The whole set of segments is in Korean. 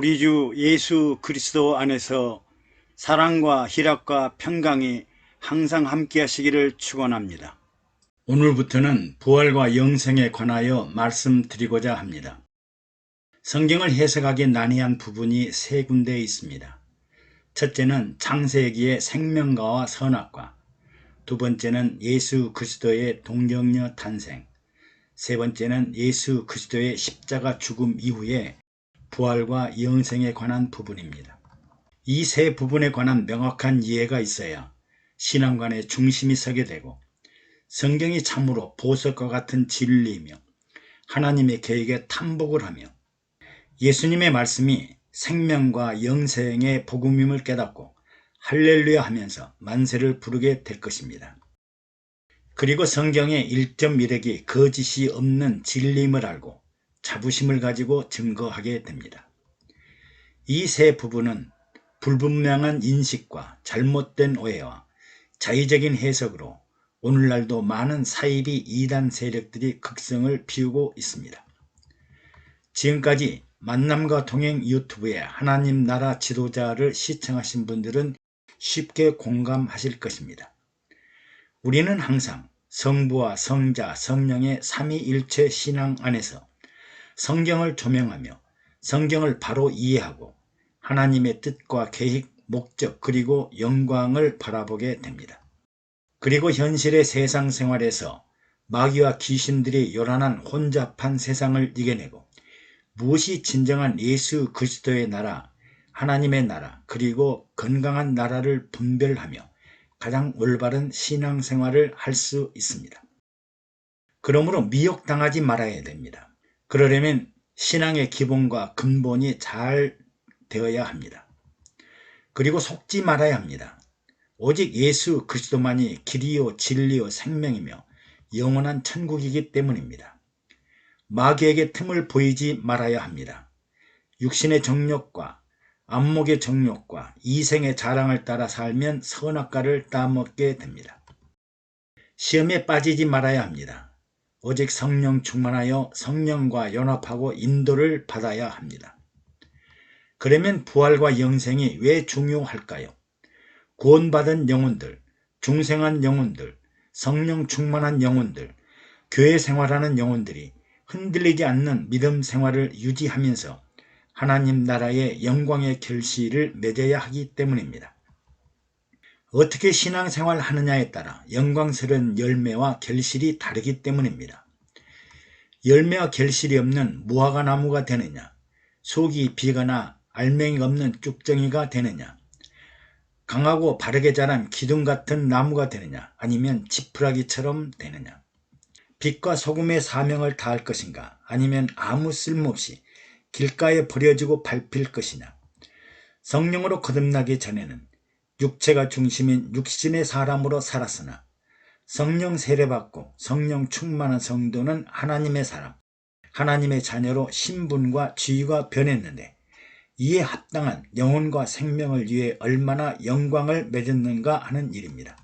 우리 주 예수 그리스도 안에서 사랑과 희락과 평강이 항상 함께 하시기를 축원합니다. 오늘부터는 부활과 영생에 관하여 말씀드리고자 합니다. 성경을 해석하기 난해한 부분이 세 군데 있습니다. 첫째는 창세기의 생명과와 선악과, 두 번째는 예수 그리스도의 동정녀 탄생, 세 번째는 예수 그리스도의 십자가 죽음 이후에 부활과 영생에 관한 부분입니다. 이 세 부분에 관한 명확한 이해가 있어야 신앙관의 중심이 서게 되고 성경이 참으로 보석과 같은 진리이며 하나님의 계획에 탐복을 하며 예수님의 말씀이 생명과 영생의 복음임을 깨닫고 할렐루야 하면서 만세를 부르게 될 것입니다. 그리고 성경의 1.1핵이 거짓이 없는 진리임을 알고 자부심을 가지고 증거하게 됩니다. 이 세 부분은 불분명한 인식과 잘못된 오해와 자의적인 해석으로 오늘날도 많은 사이비 이단 세력들이 극성을 피우고 있습니다. 지금까지 만남과 동행 유튜브에 하나님 나라 지도자를 시청하신 분들은 쉽게 공감하실 것입니다. 우리는 항상 성부와 성자, 성령의 삼위일체 신앙 안에서 성경을 조명하며 성경을 바로 이해하고 하나님의 뜻과 계획, 목적 그리고 영광을 바라보게 됩니다. 그리고 현실의 세상 생활에서 마귀와 귀신들이 요란한 혼잡한 세상을 이겨내고 무엇이 진정한 예수 그리스도의 나라, 하나님의 나라 그리고 건강한 나라를 분별하며 가장 올바른 신앙생활을 할 수 있습니다. 그러므로 미혹당하지 말아야 됩니다. 그러려면 신앙의 기본과 근본이 잘 되어야 합니다. 그리고 속지 말아야 합니다. 오직 예수 그리스도만이 길이요 진리요 생명이며 영원한 천국이기 때문입니다. 마귀에게 틈을 보이지 말아야 합니다. 육신의 정욕과 안목의 정욕과 이생의 자랑을 따라 살면 선악과를 따먹게 됩니다. 시험에 빠지지 말아야 합니다. 오직 성령 충만하여 성령과 연합하고 인도를 받아야 합니다. 그러면 부활과 영생이 왜 중요할까요? 구원받은 영혼들, 중생한 영혼들, 성령 충만한 영혼들, 교회 생활하는 영혼들이 흔들리지 않는 믿음 생활을 유지하면서 하나님 나라의 영광의 결실을 맺어야 하기 때문입니다. 어떻게 신앙생활 하느냐에 따라 영광스러운 열매와 결실이 다르기 때문입니다. 열매와 결실이 없는 무화과 나무가 되느냐, 속이 비거나 알맹이가 없는 쭉정이가 되느냐, 강하고 바르게 자란 기둥 같은 나무가 되느냐, 아니면 지푸라기처럼 되느냐, 빛과 소금의 사명을 다할 것인가, 아니면 아무 쓸모없이 길가에 버려지고 밟힐 것이냐. 성령으로 거듭나기 전에는 육체가 중심인 육신의 사람으로 살았으나 성령 세례받고 성령 충만한 성도는 하나님의 사람, 하나님의 자녀로 신분과 지위가 변했는데 이에 합당한 영혼과 생명을 위해 얼마나 영광을 맺었는가 하는 일입니다.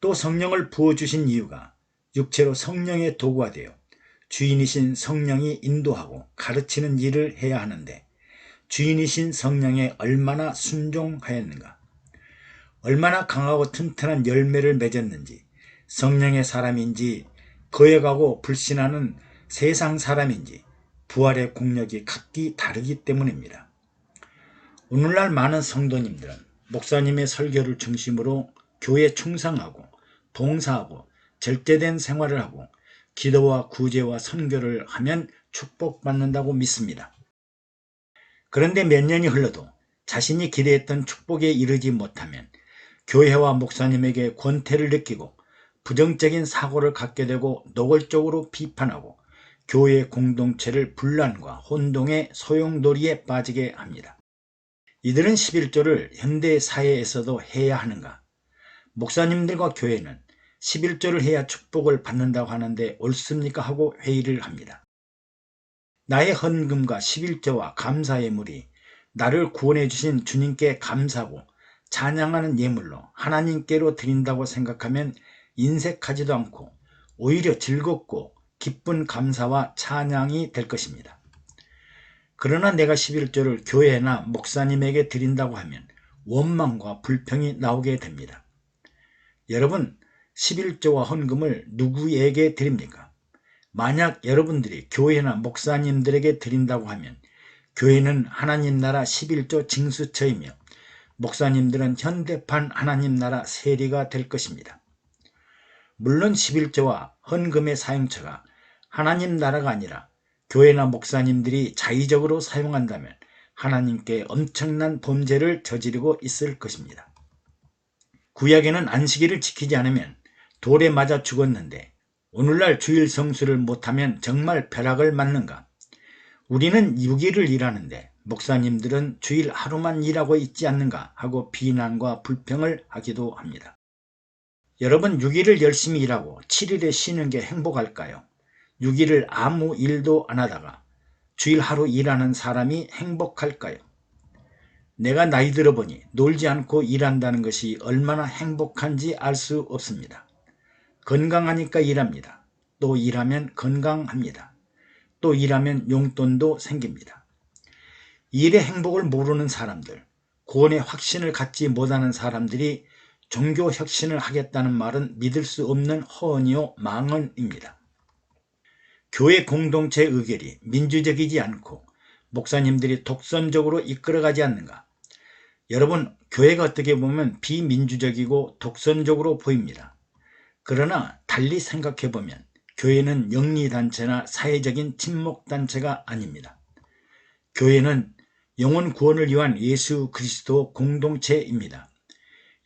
또 성령을 부어주신 이유가 육체로 성령의 도구가 되어 주인이신 성령이 인도하고 가르치는 일을 해야 하는데 주인이신 성령에 얼마나 순종하였는가, 얼마나 강하고 튼튼한 열매를 맺었는지, 성령의 사람인지 거역하고 불신하는 세상 사람인지 부활의 공력이 각기 다르기 때문입니다. 오늘날 많은 성도님들은 목사님의 설교를 중심으로 교회에 충성하고 봉사하고 절제된 생활을 하고 기도와 구제와 선교를 하면 축복받는다고 믿습니다. 그런데 몇 년이 흘러도 자신이 기대했던 축복에 이르지 못하면 교회와 목사님에게 권태를 느끼고 부정적인 사고를 갖게 되고 노골적으로 비판하고 교회 공동체를 분란과 혼동의 소용돌이에 빠지게 합니다. 이들은 11조를 현대 사회에서도 해야 하는가? 목사님들과 교회는 11조를 해야 축복을 받는다고 하는데 옳습니까? 하고 회의를 합니다. 나의 헌금과 11조와 감사 예물이 나를 구원해 주신 주님께 감사하고 찬양하는 예물로 하나님께로 드린다고 생각하면 인색하지도 않고 오히려 즐겁고 기쁜 감사와 찬양이 될 것입니다. 그러나 내가 11조를 교회나 목사님에게 드린다고 하면 원망과 불평이 나오게 됩니다. 여러분, 11조와 헌금을 누구에게 드립니까? 만약 여러분들이 교회나 목사님들에게 드린다고 하면 교회는 하나님 나라 11조 징수처이며 목사님들은 현대판 하나님 나라 세리가 될 것입니다. 물론 11조와 헌금의 사용처가 하나님 나라가 아니라 교회나 목사님들이 자의적으로 사용한다면 하나님께 엄청난 범죄를 저지르고 있을 것입니다. 구약에는 안식일을 지키지 않으면 돌에 맞아 죽었는데 오늘날 주일 성수를 못하면 정말 벼락을 맞는가? 우리는 6일을 일하는데 목사님들은 주일 하루만 일하고 있지 않는가 하고 비난과 불평을 하기도 합니다. 여러분, 6일을 열심히 일하고 7일에 쉬는 게 행복할까요? 6일을 아무 일도 안 하다가 주일 하루 일하는 사람이 행복할까요? 내가 나이 들어보니 놀지 않고 일한다는 것이 얼마나 행복한지 알 수 없습니다. 건강하니까 일합니다. 또 일하면 건강합니다. 또 일하면 용돈도 생깁니다. 일의 행복을 모르는 사람들, 구원의 확신을 갖지 못하는 사람들이 종교 혁신을 하겠다는 말은 믿을 수 없는 허언이요 망언입니다. 교회 공동체 의결이 민주적이지 않고 목사님들이 독선적으로 이끌어가지 않는가? 여러분, 교회가 어떻게 보면 비민주적이고 독선적으로 보입니다. 그러나 달리 생각해보면 교회는 영리단체나 사회적인 친목단체가 아닙니다. 교회는 영혼 구원을 위한 예수 그리스도 공동체입니다.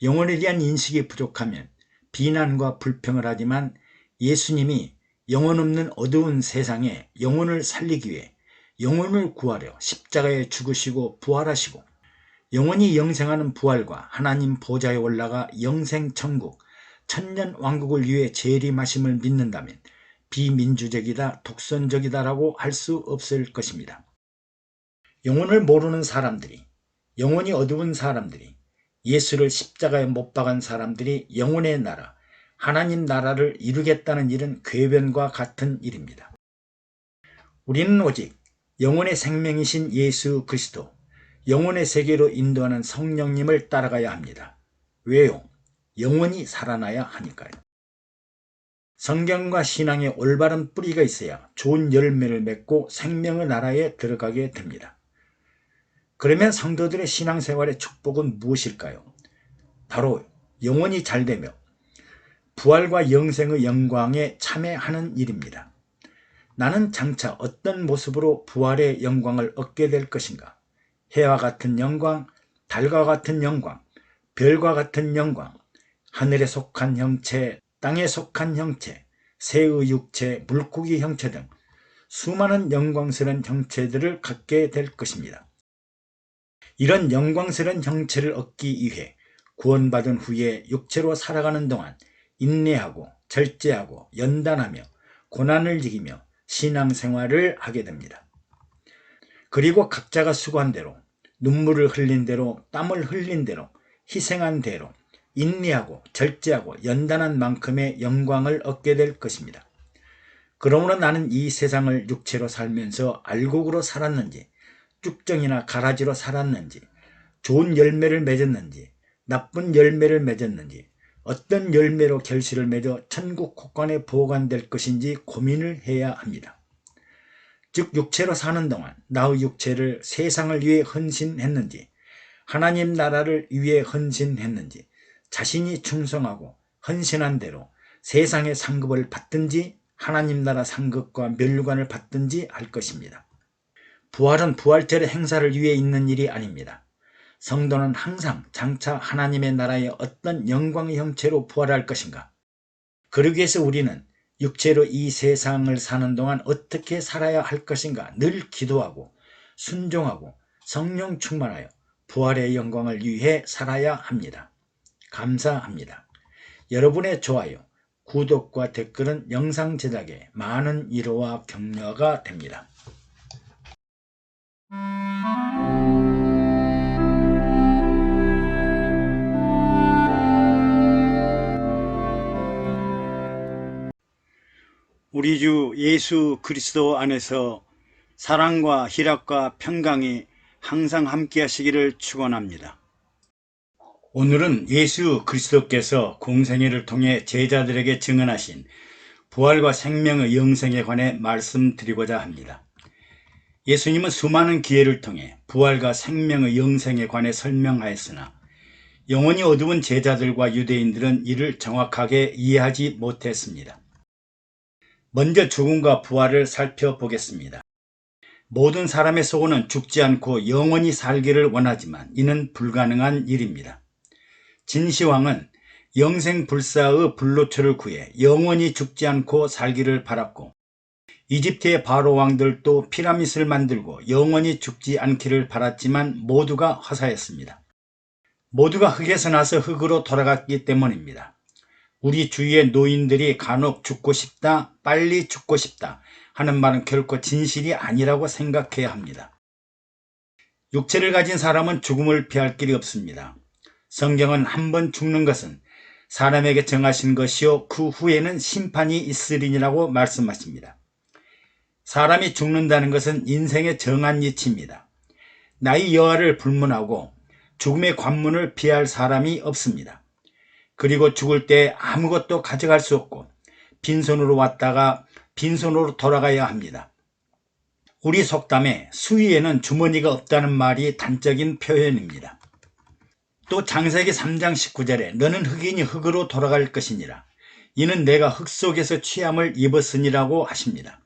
영혼에 대한 인식이 부족하면 비난과 불평을 하지만 예수님이 영혼 없는 어두운 세상에 영혼을 살리기 위해 영혼을 구하려 십자가에 죽으시고 부활하시고 영원히 영생하는 부활과 하나님 보좌에 올라가 영생천국, 천년왕국을 위해 재림하심을 믿는다면 비민주적이다, 독선적이다라고 할 수 없을 것입니다. 영혼을 모르는 사람들이, 영혼이 어두운 사람들이, 예수를 십자가에 못 박은 사람들이 영혼의 나라, 하나님 나라를 이루겠다는 일은 궤변과 같은 일입니다. 우리는 오직 영혼의 생명이신 예수 그리스도, 영혼의 세계로 인도하는 성령님을 따라가야 합니다. 왜요? 영혼이 살아나야 하니까요. 성경과 신앙에 올바른 뿌리가 있어야 좋은 열매를 맺고 생명의 나라에 들어가게 됩니다. 그러면 성도들의 신앙생활의 축복은 무엇일까요? 바로 영혼이 잘되며 부활과 영생의 영광에 참여하는 일입니다. 나는 장차 어떤 모습으로 부활의 영광을 얻게 될 것인가? 해와 같은 영광, 달과 같은 영광, 별과 같은 영광, 하늘에 속한 형체, 땅에 속한 형체, 새의 육체, 물고기 형체 등 수많은 영광스러운 형체들을 갖게 될 것입니다. 이런 영광스러운 형체를 얻기 위해 구원받은 후에 육체로 살아가는 동안 인내하고 절제하고 연단하며 고난을 이기며 신앙생활을 하게 됩니다. 그리고 각자가 수고한 대로, 눈물을 흘린 대로, 땀을 흘린 대로, 희생한 대로 인내하고 절제하고 연단한 만큼의 영광을 얻게 될 것입니다. 그러므로 나는 이 세상을 육체로 살면서 알곡으로 살았는지, 쭉정이나 가라지로 살았는지, 좋은 열매를 맺었는지, 나쁜 열매를 맺었는지, 어떤 열매로 결실을 맺어 천국 곳간에 보관될 것인지 고민을 해야 합니다. 즉 육체로 사는 동안 나의 육체를 세상을 위해 헌신했는지, 하나님 나라를 위해 헌신했는지, 자신이 충성하고 헌신한 대로 세상의 상급을 받든지 하나님 나라 상급과 멸류관을 받든지 할 것입니다. 부활은 부활절의 행사를 위해 있는 일이 아닙니다. 성도는 항상 장차 하나님의 나라의 어떤 영광의 형체로 부활할 것인가? 그러기 위해서 우리는 육체로 이 세상을 사는 동안 어떻게 살아야 할 것인가 늘 기도하고 순종하고 성령 충만하여 부활의 영광을 위해 살아야 합니다. 감사합니다. 여러분의 좋아요, 구독과 댓글은 영상 제작에 많은 위로와 격려가 됩니다. 우리 주 예수 그리스도 안에서 사랑과 희락과 평강이 항상 함께 하시기를 축원합니다. 오늘은 예수 그리스도께서 공생애를 통해 제자들에게 증언하신 부활과 생명의 영생에 관해 말씀드리고자 합니다. 예수님은 수많은 기회를 통해 부활과 생명의 영생에 관해 설명하였으나 영혼이 어두운 제자들과 유대인들은 이를 정확하게 이해하지 못했습니다. 먼저 죽음과 부활을 살펴보겠습니다. 모든 사람의 소원은 죽지 않고 영원히 살기를 원하지만 이는 불가능한 일입니다. 진시황은 영생불사의 불로초를 구해 영원히 죽지 않고 살기를 바랐고, 이집트의 바로 왕들도 피라밋을 만들고 영원히 죽지 않기를 바랐지만 모두가 화사했습니다. 모두가 흙에서 나서 흙으로 돌아갔기 때문입니다. 우리 주위의 노인들이 간혹 죽고 싶다, 빨리 죽고 싶다 하는 말은 결코 진실이 아니라고 생각해야 합니다. 육체를 가진 사람은 죽음을 피할 길이 없습니다. 성경은 한 번 죽는 것은 사람에게 정하신 것이요 그 후에는 심판이 있으리니라고 말씀하십니다. 사람이 죽는다는 것은 인생의 정한 이치입니다. 나의 여하를 불문하고 죽음의 관문을 피할 사람이 없습니다. 그리고 죽을 때 아무것도 가져갈 수 없고 빈손으로 왔다가 빈손으로 돌아가야 합니다. 우리 속담에 수위에는 주머니가 없다는 말이 단적인 표현입니다. 또 창세기 3장 19절에 너는 흙이니 흙으로 돌아갈 것이니라. 이는 내가 흙 속에서 취함을 입었으니라고 하십니다.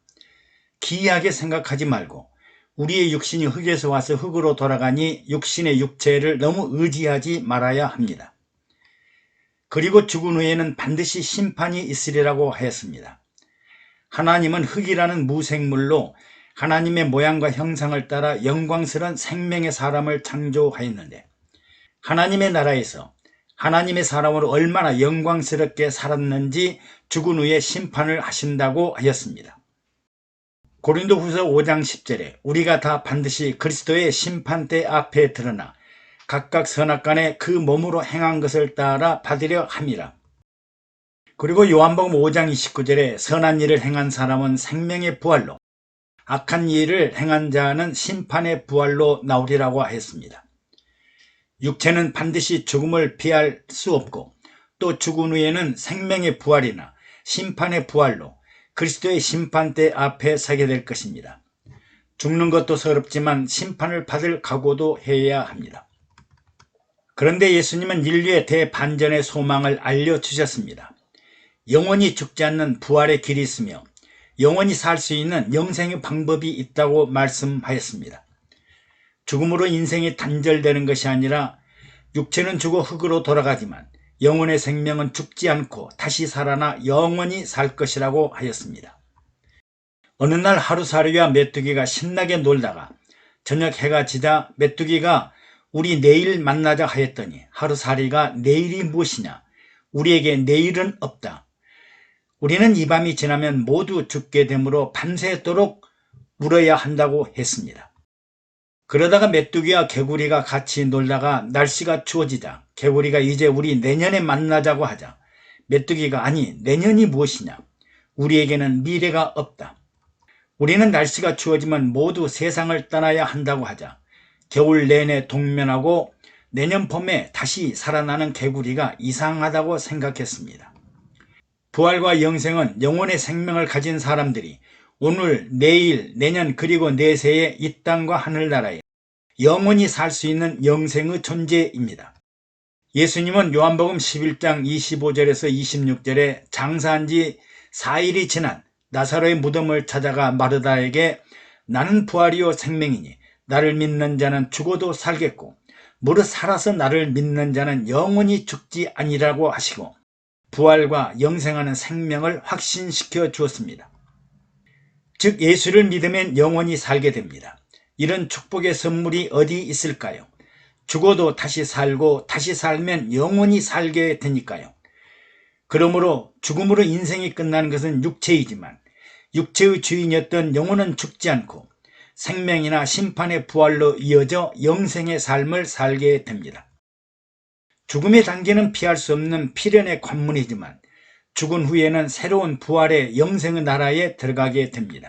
기이하게 생각하지 말고 우리의 육신이 흙에서 와서 흙으로 돌아가니 육신의 육체를 너무 의지하지 말아야 합니다. 그리고 죽은 후에는 반드시 심판이 있으리라고 하였습니다. 하나님은 흙이라는 무생물로 하나님의 모양과 형상을 따라 영광스러운 생명의 사람을 창조하였는데, 하나님의 나라에서 하나님의 사람으로 얼마나 영광스럽게 살았는지 죽은 후에 심판을 하신다고 하였습니다. 고린도후서 5장 10절에 우리가 다 반드시 그리스도의 심판대 앞에 드러나 각각 선악간에 그 몸으로 행한 것을 따라 받으려 함이라. 그리고 요한복음 5장 29절에 선한 일을 행한 사람은 생명의 부활로, 악한 일을 행한 자는 심판의 부활로 나오리라고 하였습니다. 육체는 반드시 죽음을 피할 수 없고 또 죽은 후에는 생명의 부활이나 심판의 부활로 그리스도의 심판대 앞에 서게 될 것입니다. 죽는 것도 서럽지만 심판을 받을 각오도 해야 합니다. 그런데 예수님은 인류의 대반전의 소망을 알려주셨습니다. 영원히 죽지 않는 부활의 길이 있으며 영원히 살 수 있는 영생의 방법이 있다고 말씀하였습니다. 죽음으로 인생이 단절되는 것이 아니라 육체는 죽어 흙으로 돌아가지만 영혼의 생명은 죽지 않고 다시 살아나 영원히 살 것이라고 하였습니다. 어느 날 하루살이와 메뚜기가 신나게 놀다가 저녁 해가 지자 메뚜기가 우리 내일 만나자 하였더니 하루살이가 내일이 무엇이냐? 우리에게 내일은 없다. 우리는 이 밤이 지나면 모두 죽게 되므로 밤새도록 울어야 한다고 했습니다. 그러다가 메뚜기와 개구리가 같이 놀다가 날씨가 추워지자 개구리가 이제 우리 내년에 만나자고 하자 메뚜기가 아니 내년이 무엇이냐? 우리에게는 미래가 없다. 우리는 날씨가 추워지면 모두 세상을 떠나야 한다고 하자 겨울 내내 동면하고 내년 봄에 다시 살아나는 개구리가 이상하다고 생각했습니다. 부활과 영생은 영혼의 생명을 가진 사람들이 오늘, 내일, 내년 그리고 내세에 이 땅과 하늘나라에 영원히 살 수 있는 영생의 존재입니다. 예수님은 요한복음 11장 25절에서 26절에 장사한 지 4일이 지난 나사로의 무덤을 찾아가 마르다에게 나는 부활이요 생명이니 나를 믿는 자는 죽어도 살겠고 무릇 살아서 나를 믿는 자는 영원히 죽지 아니라고 하시고 부활과 영생하는 생명을 확신시켜 주었습니다. 즉 예수를 믿으면 영원히 살게 됩니다. 이런 축복의 선물이 어디 있을까요? 죽어도 다시 살고 다시 살면 영원히 살게 되니까요. 그러므로 죽음으로 인생이 끝나는 것은 육체이지만 육체의 주인이었던 영혼은 죽지 않고 생명이나 심판의 부활로 이어져 영생의 삶을 살게 됩니다. 죽음의 단계는 피할 수 없는 필연의 관문이지만 죽은 후에는 새로운 부활의 영생의 나라에 들어가게 됩니다.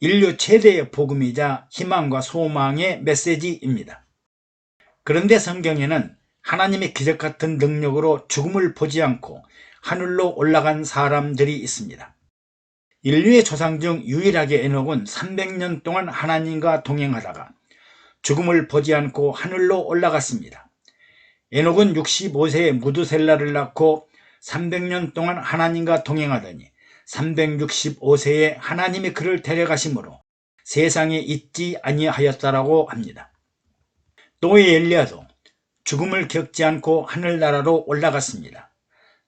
인류 최대의 복음이자 희망과 소망의 메시지입니다. 그런데 성경에는 하나님의 기적 같은 능력으로 죽음을 보지 않고 하늘로 올라간 사람들이 있습니다. 인류의 조상 중 유일하게 에녹은 300년 동안 하나님과 동행하다가 죽음을 보지 않고 하늘로 올라갔습니다. 에녹은 65세에 무두셀라를 낳고 300년 동안 하나님과 동행하더니 365세에 하나님이 그를 데려가심으로 세상에 있지 아니하였다라고 합니다. 또 엘리야도 죽음을 겪지 않고 하늘나라로 올라갔습니다.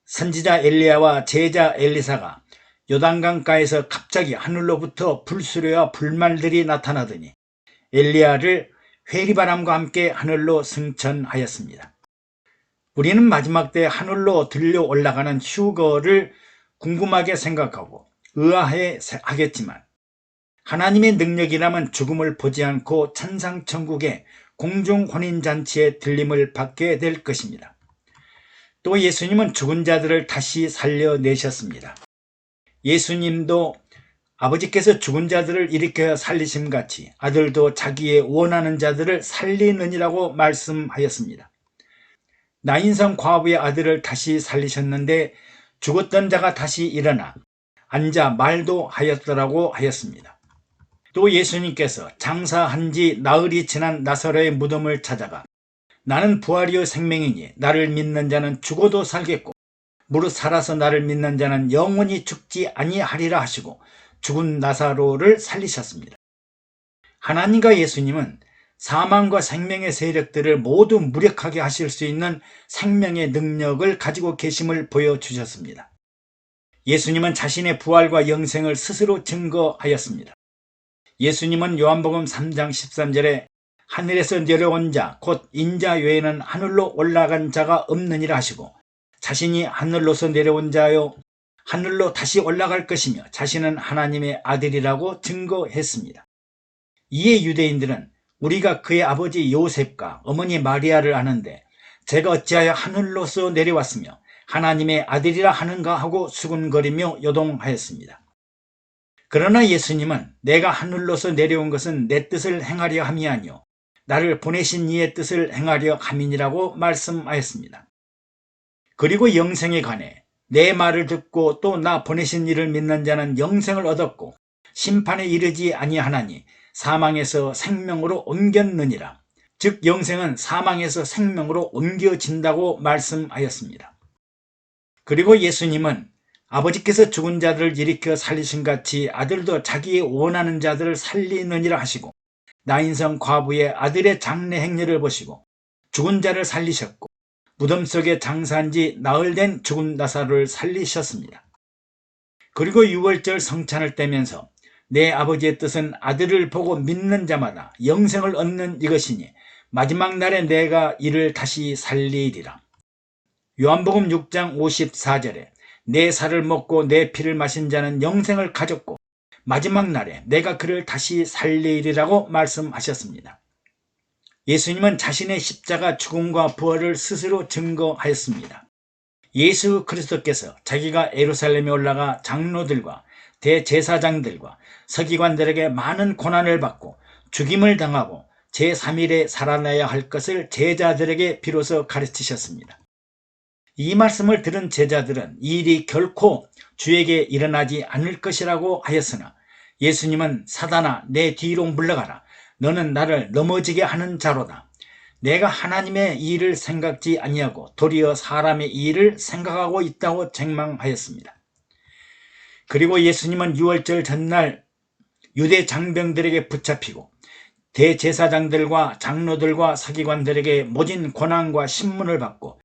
선지자 엘리야와 제자 엘리사가 요단강가에서 갑자기 하늘로부터 불수레와 불말들이 나타나더니 엘리야를 회리바람과 함께 하늘로 승천하였습니다. 우리는 마지막 때 하늘로 들려 올라가는 휴거를 궁금하게 생각하고 의아해 하겠지만 하나님의 능력이라면 죽음을 보지 않고 천상천국의 공중혼인잔치에 들림을 받게 될 것입니다. 또 예수님은 죽은 자들을 다시 살려내셨습니다. 예수님도 아버지께서 죽은 자들을 일으켜 살리심같이 아들도 자기의 원하는 자들을 살리느니라고 말씀하였습니다. 나인성 과부의 아들을 다시 살리셨는데 죽었던 자가 다시 일어나 앉아 말도 하였더라고 하였습니다. 또 예수님께서 장사한 지 나흘이 지난 나사로의 무덤을 찾아가 나는 부활이요 생명이니 나를 믿는 자는 죽어도 살겠고 무릇 살아서 나를 믿는 자는 영원히 죽지 아니하리라 하시고 죽은 나사로를 살리셨습니다. 하나님과 예수님은 사망과 생명의 세력들을 모두 무력하게 하실 수 있는 생명의 능력을 가지고 계심을 보여주셨습니다. 예수님은 자신의 부활과 영생을 스스로 증거하였습니다. 예수님은 요한복음 3장 13절에 하늘에서 내려온 자 곧 인자 외에는 하늘로 올라간 자가 없느니라 하시고 자신이 하늘로서 내려온 자요 하늘로 다시 올라갈 것이며 자신은 하나님의 아들이라고 증거했습니다. 이에 유대인들은 우리가 그의 아버지 요셉과 어머니 마리아를 아는데 제가 어찌하여 하늘로서 내려왔으며 하나님의 아들이라 하는가 하고 수군거리며 요동하였습니다. 그러나 예수님은 내가 하늘로서 내려온 것은 내 뜻을 행하려 함이 아니요 나를 보내신 이의 뜻을 행하려 함이니라고 말씀하였습니다. 그리고 영생에 관해 내 말을 듣고 또 나 보내신 이를 믿는 자는 영생을 얻었고 심판에 이르지 아니하나니 사망에서 생명으로 옮겼느니라. 즉 영생은 사망에서 생명으로 옮겨진다고 말씀하였습니다. 그리고 예수님은 아버지께서 죽은 자들을 일으켜 살리신 같이 아들도 자기의 원하는 자들을 살리느니라 하시고 나인성 과부의 아들의 장례 행렬을 보시고 죽은 자를 살리셨고 무덤 속에 장사한 지 나흘 된 죽은 나사로를 살리셨습니다. 그리고 유월절 성찬을 떼면서 내 아버지의 뜻은 아들을 보고 믿는 자마다 영생을 얻는 이것이니 마지막 날에 내가 이를 다시 살리리라. 요한복음 6장 54절에 내 살을 먹고 내 피를 마신 자는 영생을 가졌고 마지막 날에 내가 그를 다시 살리리라고 말씀하셨습니다. 예수님은 자신의 십자가 죽음과 부활을 스스로 증거하였습니다. 예수 그리스도께서 자기가 예루살렘에 올라가 장로들과 대제사장들과 서기관들에게 많은 고난을 받고 죽임을 당하고 제3일에 살아나야 할 것을 제자들에게 비로소 가르치셨습니다. 이 말씀을 들은 제자들은 이 일이 결코 주에게 일어나지 않을 것이라고 하였으나 예수님은 사단아 내 뒤로 물러가라. 너는 나를 넘어지게 하는 자로다. 내가 하나님의 일을 생각지 아니하고 도리어 사람의 일을 생각하고 있다고 책망하였습니다. 그리고 예수님은 유월절 전날 유대 장병들에게 붙잡히고 대제사장들과 장로들과 서기관들에게 모진 고난과 신문을 받고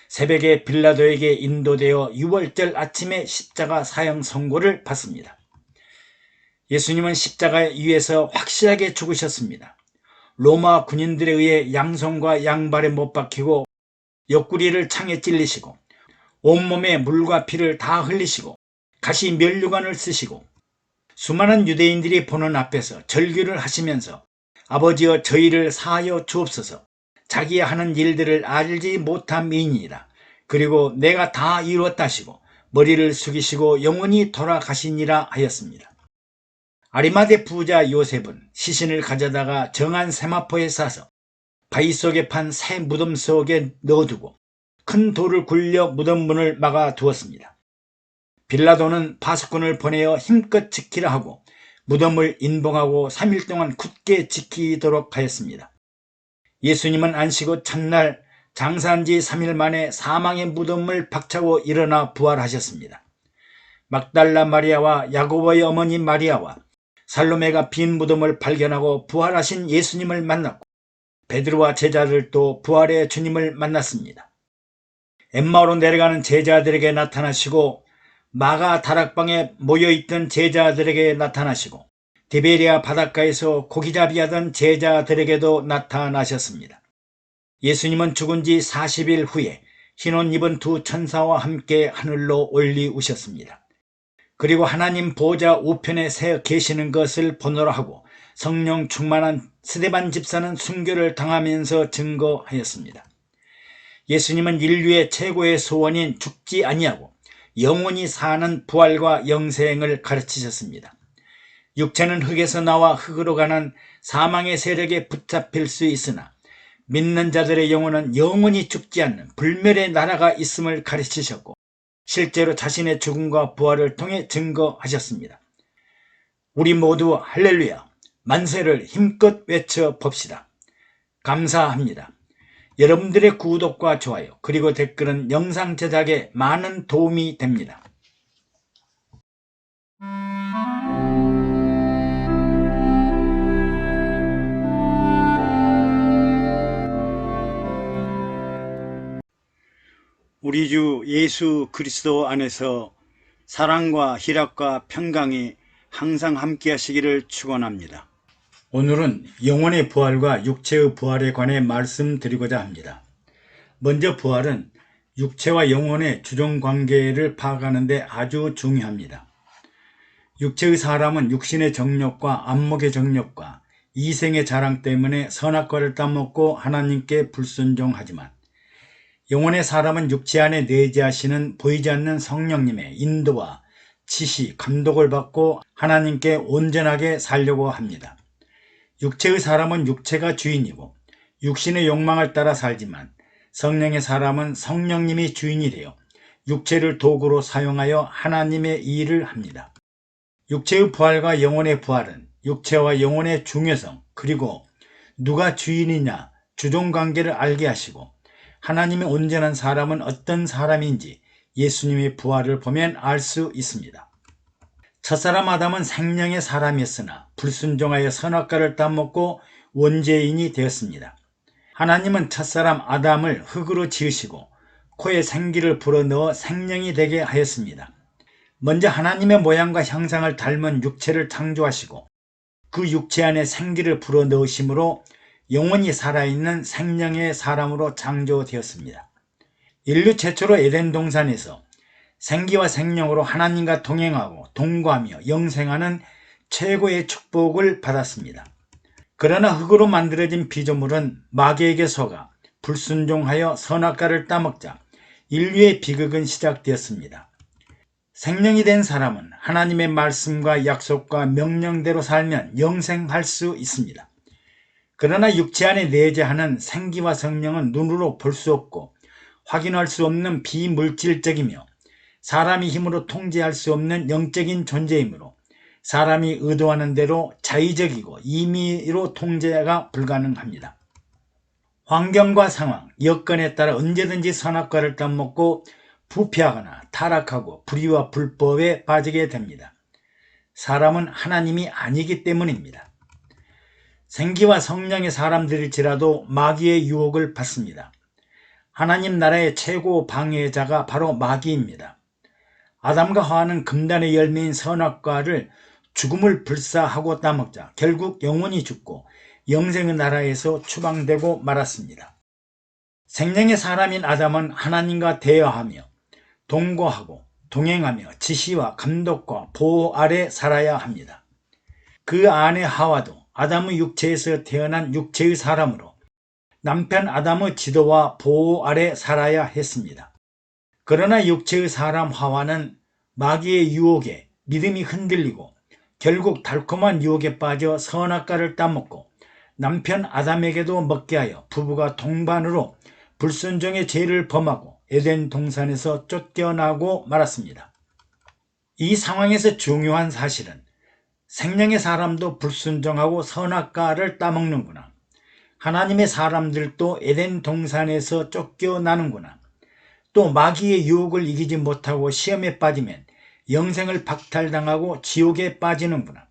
새벽에 빌라도에게 인도되어 유월절 아침에 십자가 사형 선고를 받습니다. 예수님은 십자가 위에서 확실하게 죽으셨습니다. 로마 군인들에 의해 양손과 양발에 못 박히고 옆구리를 창에 찔리시고 온몸에 물과 피를 다 흘리시고 가시 면류관을 쓰시고 수많은 유대인들이 보는 앞에서 절규를 하시면서 아버지여 저희를 사하여 주옵소서 자기의 하는 일들을 알지 못함이니이다. 그리고 내가 다 이루었다 하시고 머리를 숙이시고 영원히 돌아가시니라 하였습니다. 아리마대 부자 요셉은 시신을 가져다가 정한 세마포에 싸서 바위 속에 판 새 무덤 속에 넣어두고 큰 돌을 굴려 무덤 문을 막아 두었습니다. 빌라도는 파수꾼을 보내어 힘껏 지키라 하고 무덤을 인봉하고 3일 동안 굳게 지키도록 하였습니다. 예수님은 안식 첫날 장사한 지 3일 만에 사망의 무덤을 박차고 일어나 부활하셨습니다. 막달라 마리아와 야고보의 어머니 마리아와 살로메가 빈 무덤을 발견하고 부활하신 예수님을 만났고 베드로와 제자들도 부활의 주님을 만났습니다. 엠마오로 내려가는 제자들에게 나타나시고 마가 다락방에 모여있던 제자들에게 나타나시고 디베리아 바닷가에서 고기잡이 하던 제자들에게도 나타나셨습니다. 예수님은 죽은 지 40일 후에 흰옷 입은 두 천사와 함께 하늘로 올리우셨습니다. 그리고 하나님 보좌 우편에 서 계시는 것을 보노라 하고 성령 충만한 스데반 집사는 순교를 당하면서 증거하였습니다. 예수님은 인류의 최고의 소원인 죽지 아니하고 영원히 사는 부활과 영생을 가르치셨습니다. 육체는 흙에서 나와 흙으로 가는 사망의 세력에 붙잡힐 수 있으나 믿는 자들의 영혼은 영원히 죽지 않는 불멸의 나라가 있음을 가르치셨고 실제로 자신의 죽음과 부활을 통해 증거하셨습니다. 우리 모두 할렐루야, 만세를 힘껏 외쳐봅시다. 감사합니다. 여러분들의 구독과 좋아요 그리고 댓글은 영상 제작에 많은 도움이 됩니다. 우리 주 예수 그리스도 안에서 사랑과 희락과 평강이 항상 함께 하시기를 축원합니다. 오늘은 영혼의 부활과 육체의 부활에 관해 말씀드리고자 합니다. 먼저 부활은 육체와 영혼의 주종관계를 파악하는 데 아주 중요합니다. 육체의 사람은 육신의 정욕과 안목의 정욕과 이생의 자랑 때문에 선악과를 따먹고 하나님께 불순종하지만 영혼의 사람은 육체 안에 내재하시는 보이지 않는 성령님의 인도와 지시, 감독을 받고 하나님께 온전하게 살려고 합니다. 육체의 사람은 육체가 주인이고 육신의 욕망을 따라 살지만 성령의 사람은 성령님이 주인이 되어 육체를 도구로 사용하여 하나님의 일을 합니다. 육체의 부활과 영혼의 부활은 육체와 영혼의 중요성 그리고 누가 주인이냐 주종관계를 알게 하시고 하나님의 온전한 사람은 어떤 사람인지 예수님의 부활을 보면 알 수 있습니다. 첫사람 아담은 생명의 사람이었으나 불순종하여 선악과를 따먹고 원죄인이 되었습니다. 하나님은 첫사람 아담을 흙으로 지으시고 코에 생기를 불어넣어 생명이 되게 하였습니다. 먼저 하나님의 모양과 형상을 닮은 육체를 창조하시고 그 육체 안에 생기를 불어넣으심으로 영원히 살아있는 생명의 사람으로 창조되었습니다. 인류 최초로 에덴 동산에서 생기와 생명으로 하나님과 동행하고 동거하며 영생하는 최고의 축복을 받았습니다. 그러나 흙으로 만들어진 피조물은 마귀에게 속아 불순종하여 선악과를 따먹자 인류의 비극은 시작되었습니다. 생명이 된 사람은 하나님의 말씀과 약속과 명령대로 살면 영생할 수 있습니다. 그러나 육체 안에 내재하는 생기와 성령은 눈으로 볼 수 없고 확인할 수 없는 비물질적이며 사람이 힘으로 통제할 수 없는 영적인 존재이므로 사람이 의도하는 대로 자의적이고 임의로 통제가 불가능합니다. 환경과 상황, 여건에 따라 언제든지 선악과를 따먹고 부패하거나 타락하고 불의와 불법에 빠지게 됩니다. 사람은 하나님이 아니기 때문입니다. 생기와 성령의 사람들일지라도 마귀의 유혹을 받습니다. 하나님 나라의 최고 방해자가 바로 마귀입니다. 아담과 하와는 금단의 열매인 선악과를 죽음을 불사하고 따먹자 결국 영원히 죽고 영생의 나라에서 추방되고 말았습니다. 생명의 사람인 아담은 하나님과 대화하며 동거하고 동행하며 지시와 감독과 보호 아래 살아야 합니다. 그 아내 하와도 아담의 육체에서 태어난 육체의 사람으로 남편 아담의 지도와 보호 아래 살아야 했습니다. 그러나 육체의 사람 하와는 마귀의 유혹에 믿음이 흔들리고 결국 달콤한 유혹에 빠져 선악과를 따먹고 남편 아담에게도 먹게 하여 부부가 동반으로 불순종의 죄를 범하고 에덴 동산에서 쫓겨나고 말았습니다. 이 상황에서 중요한 사실은 생명의 사람도 불순종하고 선악과를 따먹는구나. 하나님의 사람들도 에덴 동산에서 쫓겨나는구나. 또 마귀의 유혹을 이기지 못하고 시험에 빠지면 영생을 박탈당하고 지옥에 빠지는구나.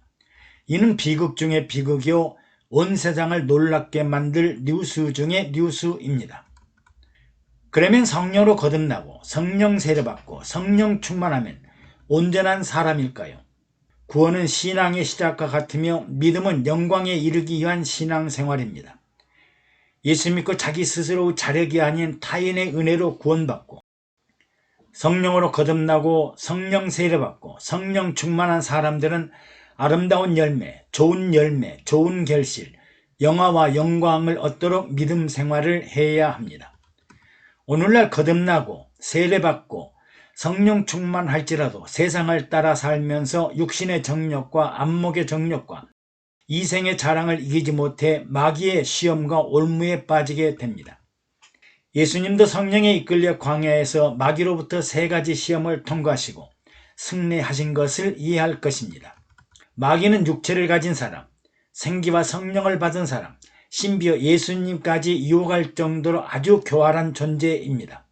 이는 비극 중의 비극이요 온 세상을 놀랍게 만들 뉴스 중의 뉴스입니다. 그러면 성령으로 거듭나고 성령 세례받고 성령 충만하면 온전한 사람일까요? 구원은 신앙의 시작과 같으며 믿음은 영광에 이르기 위한 신앙생활입니다. 예수 믿고 자기 스스로 자력이 아닌 타인의 은혜로 구원받고 성령으로 거듭나고 성령 세례받고 성령 충만한 사람들은 아름다운 열매, 좋은 결실, 영화와 영광을 얻도록 믿음 생활을 해야 합니다. 오늘날 거듭나고 세례받고 성령 충만할지라도 세상을 따라 살면서 육신의 정욕과 안목의 정욕과 이생의 자랑을 이기지 못해 마귀의 시험과 올무에 빠지게 됩니다. 예수님도 성령에 이끌려 광야에서 마귀로부터 3가지 시험을 통과하시고 승리하신 것을 이해할 것입니다. 마귀는 육체를 가진 사람, 생기와 성령을 받은 사람, 심지어 예수님까지 유혹할 정도로 아주 교활한 존재입니다.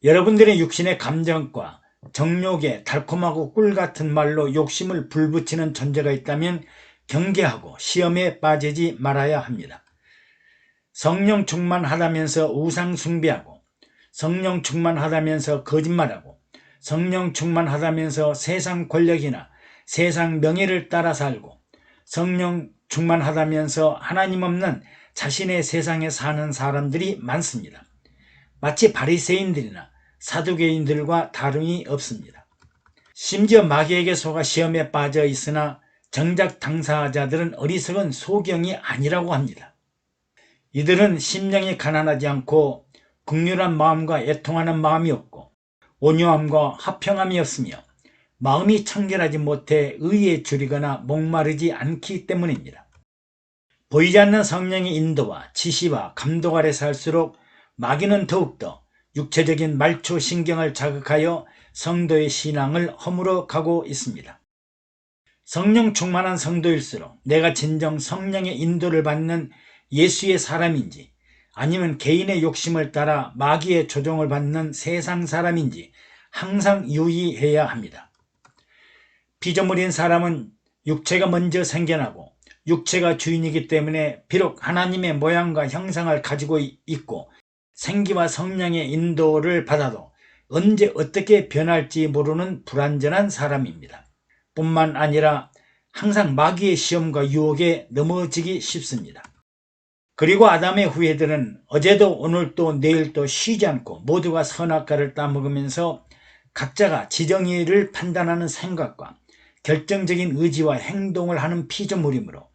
여러분들의 육신의 감정과 정욕에 달콤하고 꿀같은 말로 욕심을 불붙이는 존재가 있다면 경계하고 시험에 빠지지 말아야 합니다. 성령 충만하다면서 우상 숭배하고 성령 충만하다면서 거짓말하고 성령 충만하다면서 세상 권력이나 세상 명예를 따라 살고 성령 충만하다면서 하나님 없는 자신의 세상에 사는 사람들이 많습니다. 마치 바리새인들이나 사두개인들과 다름이 없습니다. 심지어 마귀에게 속아 시험에 빠져 있으나 정작 당사자들은 어리석은 소경이 아니라고 합니다. 이들은 심령이 가난하지 않고 긍휼한 마음과 애통하는 마음이 없고 온유함과 화평함이 없으며 마음이 청결하지 못해 의에 줄이거나 목마르지 않기 때문입니다. 보이지 않는 성령의 인도와 지시와 감독 아래 살수록 마귀는 더욱더 육체적인 말초 신경을 자극하여 성도의 신앙을 허물어 가고 있습니다. 성령 충만한 성도일수록 내가 진정 성령의 인도를 받는 예수의 사람인지 아니면 개인의 욕심을 따라 마귀의 조종을 받는 세상 사람인지 항상 유의해야 합니다. 피조물인 사람은 육체가 먼저 생겨나고 육체가 주인이기 때문에 비록 하나님의 모양과 형상을 가지고 있고 생기와 성령의 인도를 받아도 언제 어떻게 변할지 모르는 불완전한 사람입니다. 뿐만 아니라 항상 마귀의 시험과 유혹에 넘어지기 쉽습니다. 그리고 아담의 후예들은 어제도 오늘도 내일도 쉬지 않고 모두가 선악과를 따먹으면서 각자가 지정의를 판단하는 생각과 결정적인 의지와 행동을 하는 피조물이므로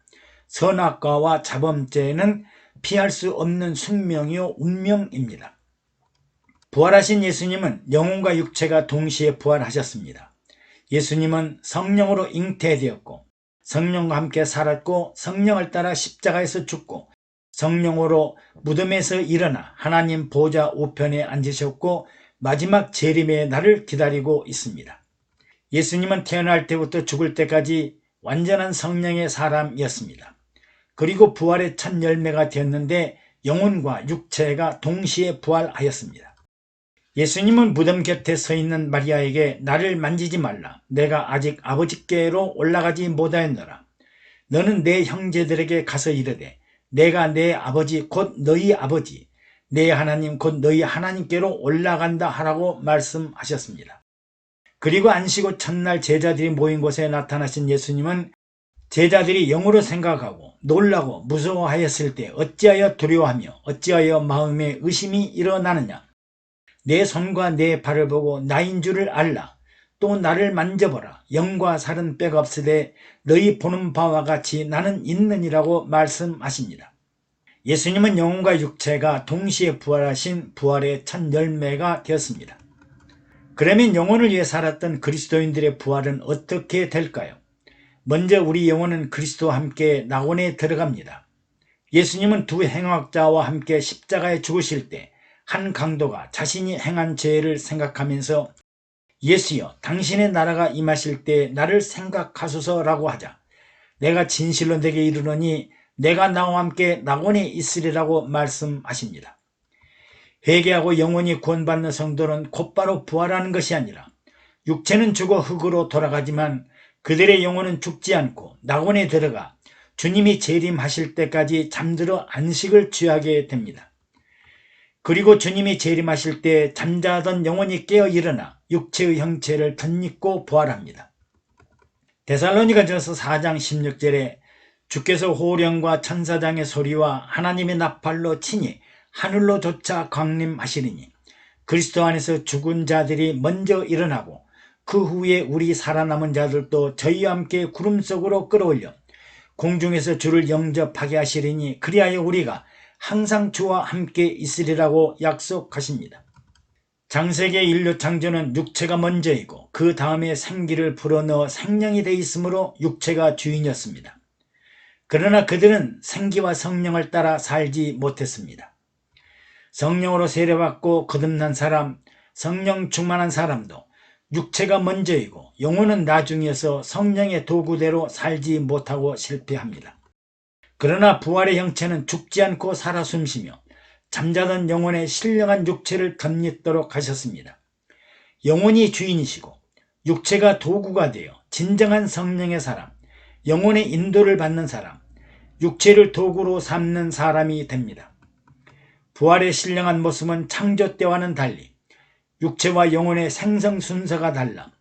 선악과와 자범죄는 피할 수 없는 숙명이요 운명입니다. 부활하신 예수님은 영혼과 육체가 동시에 부활하셨습니다. 예수님은 성령으로 잉태되었고 성령과 함께 살았고 성령을 따라 십자가에서 죽고 성령으로 무덤에서 일어나 하나님 보좌 우편에 앉으셨고 마지막 재림의 날을 기다리고 있습니다. 예수님은 태어날 때부터 죽을 때까지 완전한 성령의 사람이었습니다. 그리고 부활의 첫 열매가 되었는데 영혼과 육체가 동시에 부활하였습니다. 예수님은 무덤 곁에 서 있는 마리아에게 나를 만지지 말라. 내가 아직 아버지께로 올라가지 못하였노라. 너는 내 형제들에게 가서 이르되 내가 내 아버지 곧 너희 아버지 내 하나님 곧 너희 하나님께로 올라간다 하라고 말씀하셨습니다. 그리고 안식 후 첫날 제자들이 모인 곳에 나타나신 예수님은 제자들이 영으로 생각하고 놀라고 무서워하였을 때 어찌하여 두려워하며 어찌하여 마음에 의심이 일어나느냐. 내 손과 내 발을 보고 나인 줄을 알라. 또 나를 만져보라. 영과 살은 뼈가 없으되 너희 보는 바와 같이 나는 있느니라고 말씀하십니다. 예수님은 영혼과 육체가 동시에 부활하신 부활의 첫 열매가 되었습니다. 그러면 영혼을 위해 살았던 그리스도인들의 부활은 어떻게 될까요? 먼저 우리 영혼은 그리스도와 함께 낙원에 들어갑니다. 예수님은 두 행악자와 함께 십자가에 죽으실 때 한 강도가 자신이 행한 죄를 생각하면서 예수여 당신의 나라가 임하실 때 나를 생각하소서라고 하자 내가 진실로 내게 이르노니 내가 나와 함께 낙원에 있으리라고 말씀하십니다. 회개하고 영원히 구원받는 성도는 곧바로 부활하는 것이 아니라 육체는 죽어 흙으로 돌아가지만 그들의 영혼은 죽지 않고 낙원에 들어가 주님이 재림하실 때까지 잠들어 안식을 취하게 됩니다. 그리고 주님이 재림하실 때 잠자던 영혼이 깨어 일어나 육체의 형체를 덧입고 부활합니다. 데살로니가전서 4장 16절에 주께서 호령과 천사장의 소리와 하나님의 나팔로 치니 하늘로 쫓아 강림하시리니 그리스도 안에서 죽은 자들이 먼저 일어나고 그 후에 우리 살아남은 자들도 저희와 함께 구름 속으로 끌어올려 공중에서 주를 영접하게 하시리니 그리하여 우리가 항상 주와 함께 있으리라고 약속하십니다. 창세기 인류 창조는 육체가 먼저이고 그 다음에 생기를 불어넣어 생명이 돼 있으므로 육체가 주인이었습니다. 그러나 그들은 생기와 성령을 따라 살지 못했습니다. 성령으로 세례받고 거듭난 사람, 성령 충만한 사람도 육체가 먼저이고 영혼은 나중이어서 성령의 도구대로 살지 못하고 실패합니다. 그러나 부활의 형체는 죽지 않고 살아 숨쉬며 잠자던 영혼의 신령한 육체를 덧입도록 하셨습니다. 영혼이 주인이시고 육체가 도구가 되어 진정한 성령의 사람, 영혼의 인도를 받는 사람, 육체를 도구로 삼는 사람이 됩니다. 부활의 신령한 모습은 창조 때와는 달리 육체와 영혼의 생성 순서가 달라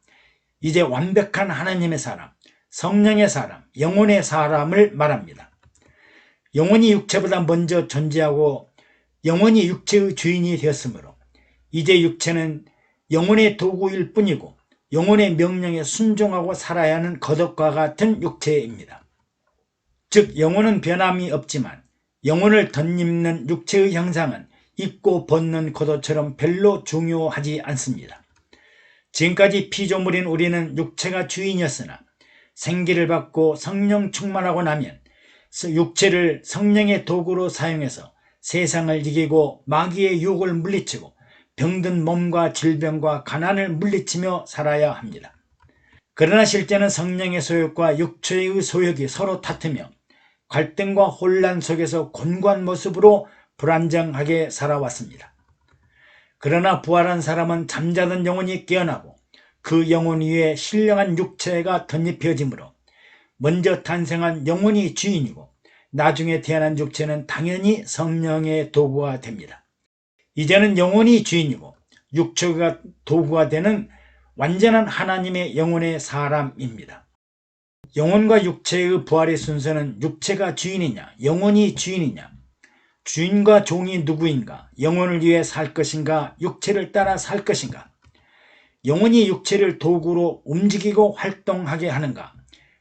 이제 완벽한 하나님의 사람, 성령의 사람, 영혼의 사람을 말합니다. 영혼이 육체보다 먼저 존재하고 영혼이 육체의 주인이 되었으므로 이제 육체는 영혼의 도구일 뿐이고 영혼의 명령에 순종하고 살아야 하는 거덕과 같은 육체입니다. 즉 영혼은 변함이 없지만 영혼을 덧입는 육체의 형상은 입고 벗는 겉옷처럼 별로 중요하지 않습니다. 지금까지 피조물인 우리는 육체가 주인이었으나 생기를 받고 성령 충만하고 나면 육체를 성령의 도구로 사용해서 세상을 이기고 마귀의 유혹을 물리치고 병든 몸과 질병과 가난을 물리치며 살아야 합니다. 그러나 실제는 성령의 소욕과 육체의 소욕이 서로 다투며 갈등과 혼란 속에서 곤고한 모습으로 불안정하게 살아왔습니다. 그러나 부활한 사람은 잠자던 영혼이 깨어나고 그 영혼 위에 신령한 육체가 덧입혀지므로 먼저 탄생한 영혼이 주인이고 나중에 태어난 육체는 당연히 성령의 도구가 됩니다. 이제는 영혼이 주인이고 육체가 도구가 되는 완전한 하나님의 영혼의 사람입니다. 영혼과 육체의 부활의 순서는 육체가 주인이냐 영혼이 주인이냐, 주인과 종이 누구인가, 영혼을 위해 살 것인가 육체를 따라 살 것인가, 영혼이 육체를 도구로 움직이고 활동하게 하는가,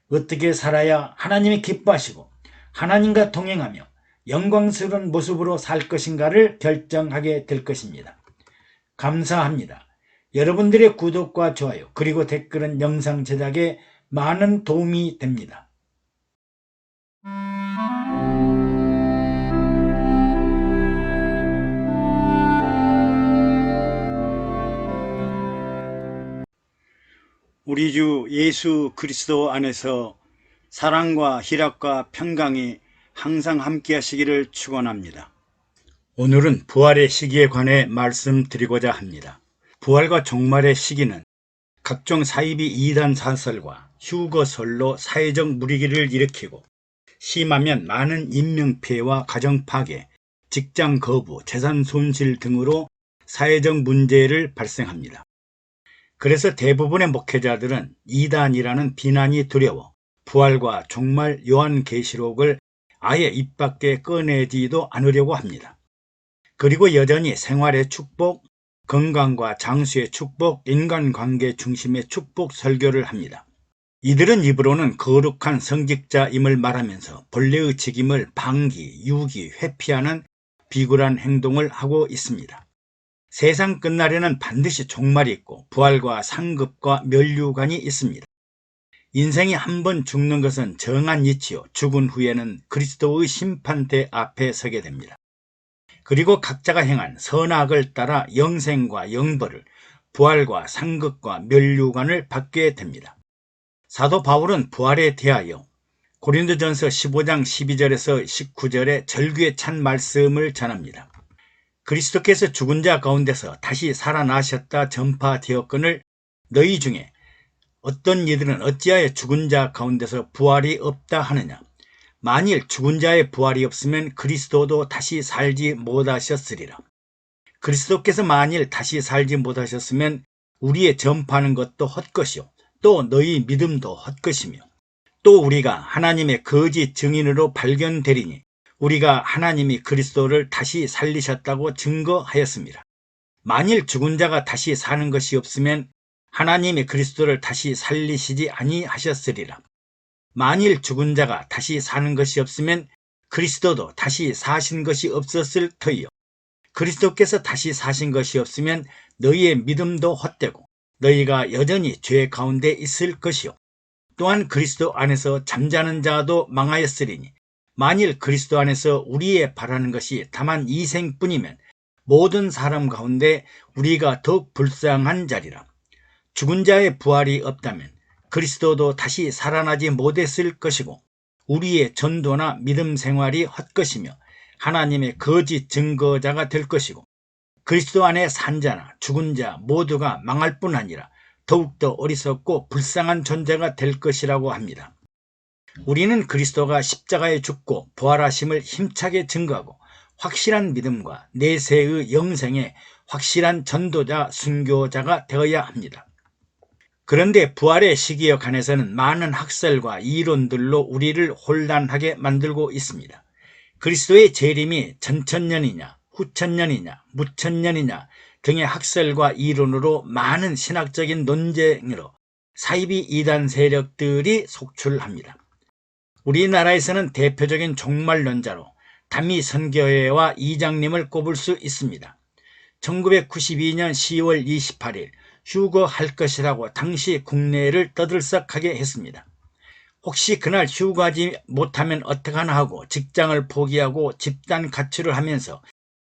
어떻게 살아야 하나님이 기뻐하시고 하나님과 동행하며 영광스러운 모습으로 살 것인가를 결정하게 될 것입니다. 감사합니다. 여러분들의 구독과 좋아요 그리고 댓글은 영상 제작에 많은 도움이 됩니다. 우리 주 예수 그리스도 안에서 사랑과 희락과 평강이 항상 함께 하시기를 축원합니다. 오늘은 부활의 시기에 관해 말씀드리고자 합니다. 부활과 종말의 시기는 각종 사이비 이단 사설과 휴거설로 사회적 물위기를 일으키고 심하면 많은 인명피해와 가정파괴, 직장 거부, 재산 손실 등으로 사회적 문제를 발생합니다. 그래서 대부분의 목회자들은 이단이라는 비난이 두려워 부활과 종말 요한계시록을 아예 입 밖에 꺼내지도 않으려고 합니다. 그리고 여전히 생활의 축복, 건강과 장수의 축복, 인간관계 중심의 축복 설교를 합니다. 이들은 입으로는 거룩한 성직자임을 말하면서 본래의 직임을 방기, 유기, 회피하는 비굴한 행동을 하고 있습니다. 세상 끝날에는 반드시 종말이 있고 부활과 상급과 멸류관이 있습니다. 인생이 한 번 죽는 것은 정한 이치요. 죽은 후에는 그리스도의 심판대 앞에 서게 됩니다. 그리고 각자가 행한 선악을 따라 영생과 영벌을, 부활과 상급과 멸류관을 받게 됩니다. 사도 바울은 부활에 대하여 고린도전서 15장 12절에서 19절에 절규에 찬 말씀을 전합니다. 그리스도께서 죽은 자 가운데서 다시 살아나셨다 전파되었거늘 너희 중에 어떤 이들은 어찌하여 죽은 자 가운데서 부활이 없다 하느냐. 만일 죽은 자의 부활이 없으면 그리스도도 다시 살지 못하셨으리라. 그리스도께서 만일 다시 살지 못하셨으면 우리의 전파하는 것도 헛것이요 또 너희 믿음도 헛것이며 또 우리가 하나님의 거짓 증인으로 발견되리니 우리가 하나님이 그리스도를 다시 살리셨다고 증거하였습니다. 만일 죽은 자가 다시 사는 것이 없으면 하나님이 그리스도를 다시 살리시지 아니하셨으리라. 만일 죽은 자가 다시 사는 것이 없으면 그리스도도 다시 사신 것이 없었을 터이요. 그리스도께서 다시 사신 것이 없으면 너희의 믿음도 헛되고 너희가 여전히 죄 가운데 있을 것이요. 또한 그리스도 안에서 잠자는 자도 망하였으리니 만일 그리스도 안에서 우리의 바라는 것이 다만 이생뿐이면 모든 사람 가운데 우리가 더욱 불쌍한 자리라. 죽은 자의 부활이 없다면 그리스도도 다시 살아나지 못했을 것이고 우리의 전도나 믿음 생활이 헛것이며 하나님의 거짓 증거자가 될 것이고 그리스도 안에 산 자나 죽은 자 모두가 망할 뿐 아니라 더욱더 어리석고 불쌍한 존재가 될 것이라고 합니다. 우리는 그리스도가 십자가에 죽고 부활하심을 힘차게 증거하고 확실한 믿음과 내세의 영생에 확실한 전도자, 순교자가 되어야 합니다. 그런데 부활의 시기에 관해서는 많은 학설과 이론들로 우리를 혼란하게 만들고 있습니다. 그리스도의 재림이 전천년이냐, 후천년이냐, 무천년이냐 등의 학설과 이론으로 많은 신학적인 논쟁으로 사이비 이단 세력들이 속출합니다. 우리나라에서는 대표적인 종말론자로 다미선교회와 이장님을 꼽을 수 있습니다. 1992년 10월 28일 휴거할 것이라고 당시 국내를 떠들썩하게 했습니다. 혹시 그날 휴거하지 못하면 어떡하나 하고 직장을 포기하고 집단 가출을 하면서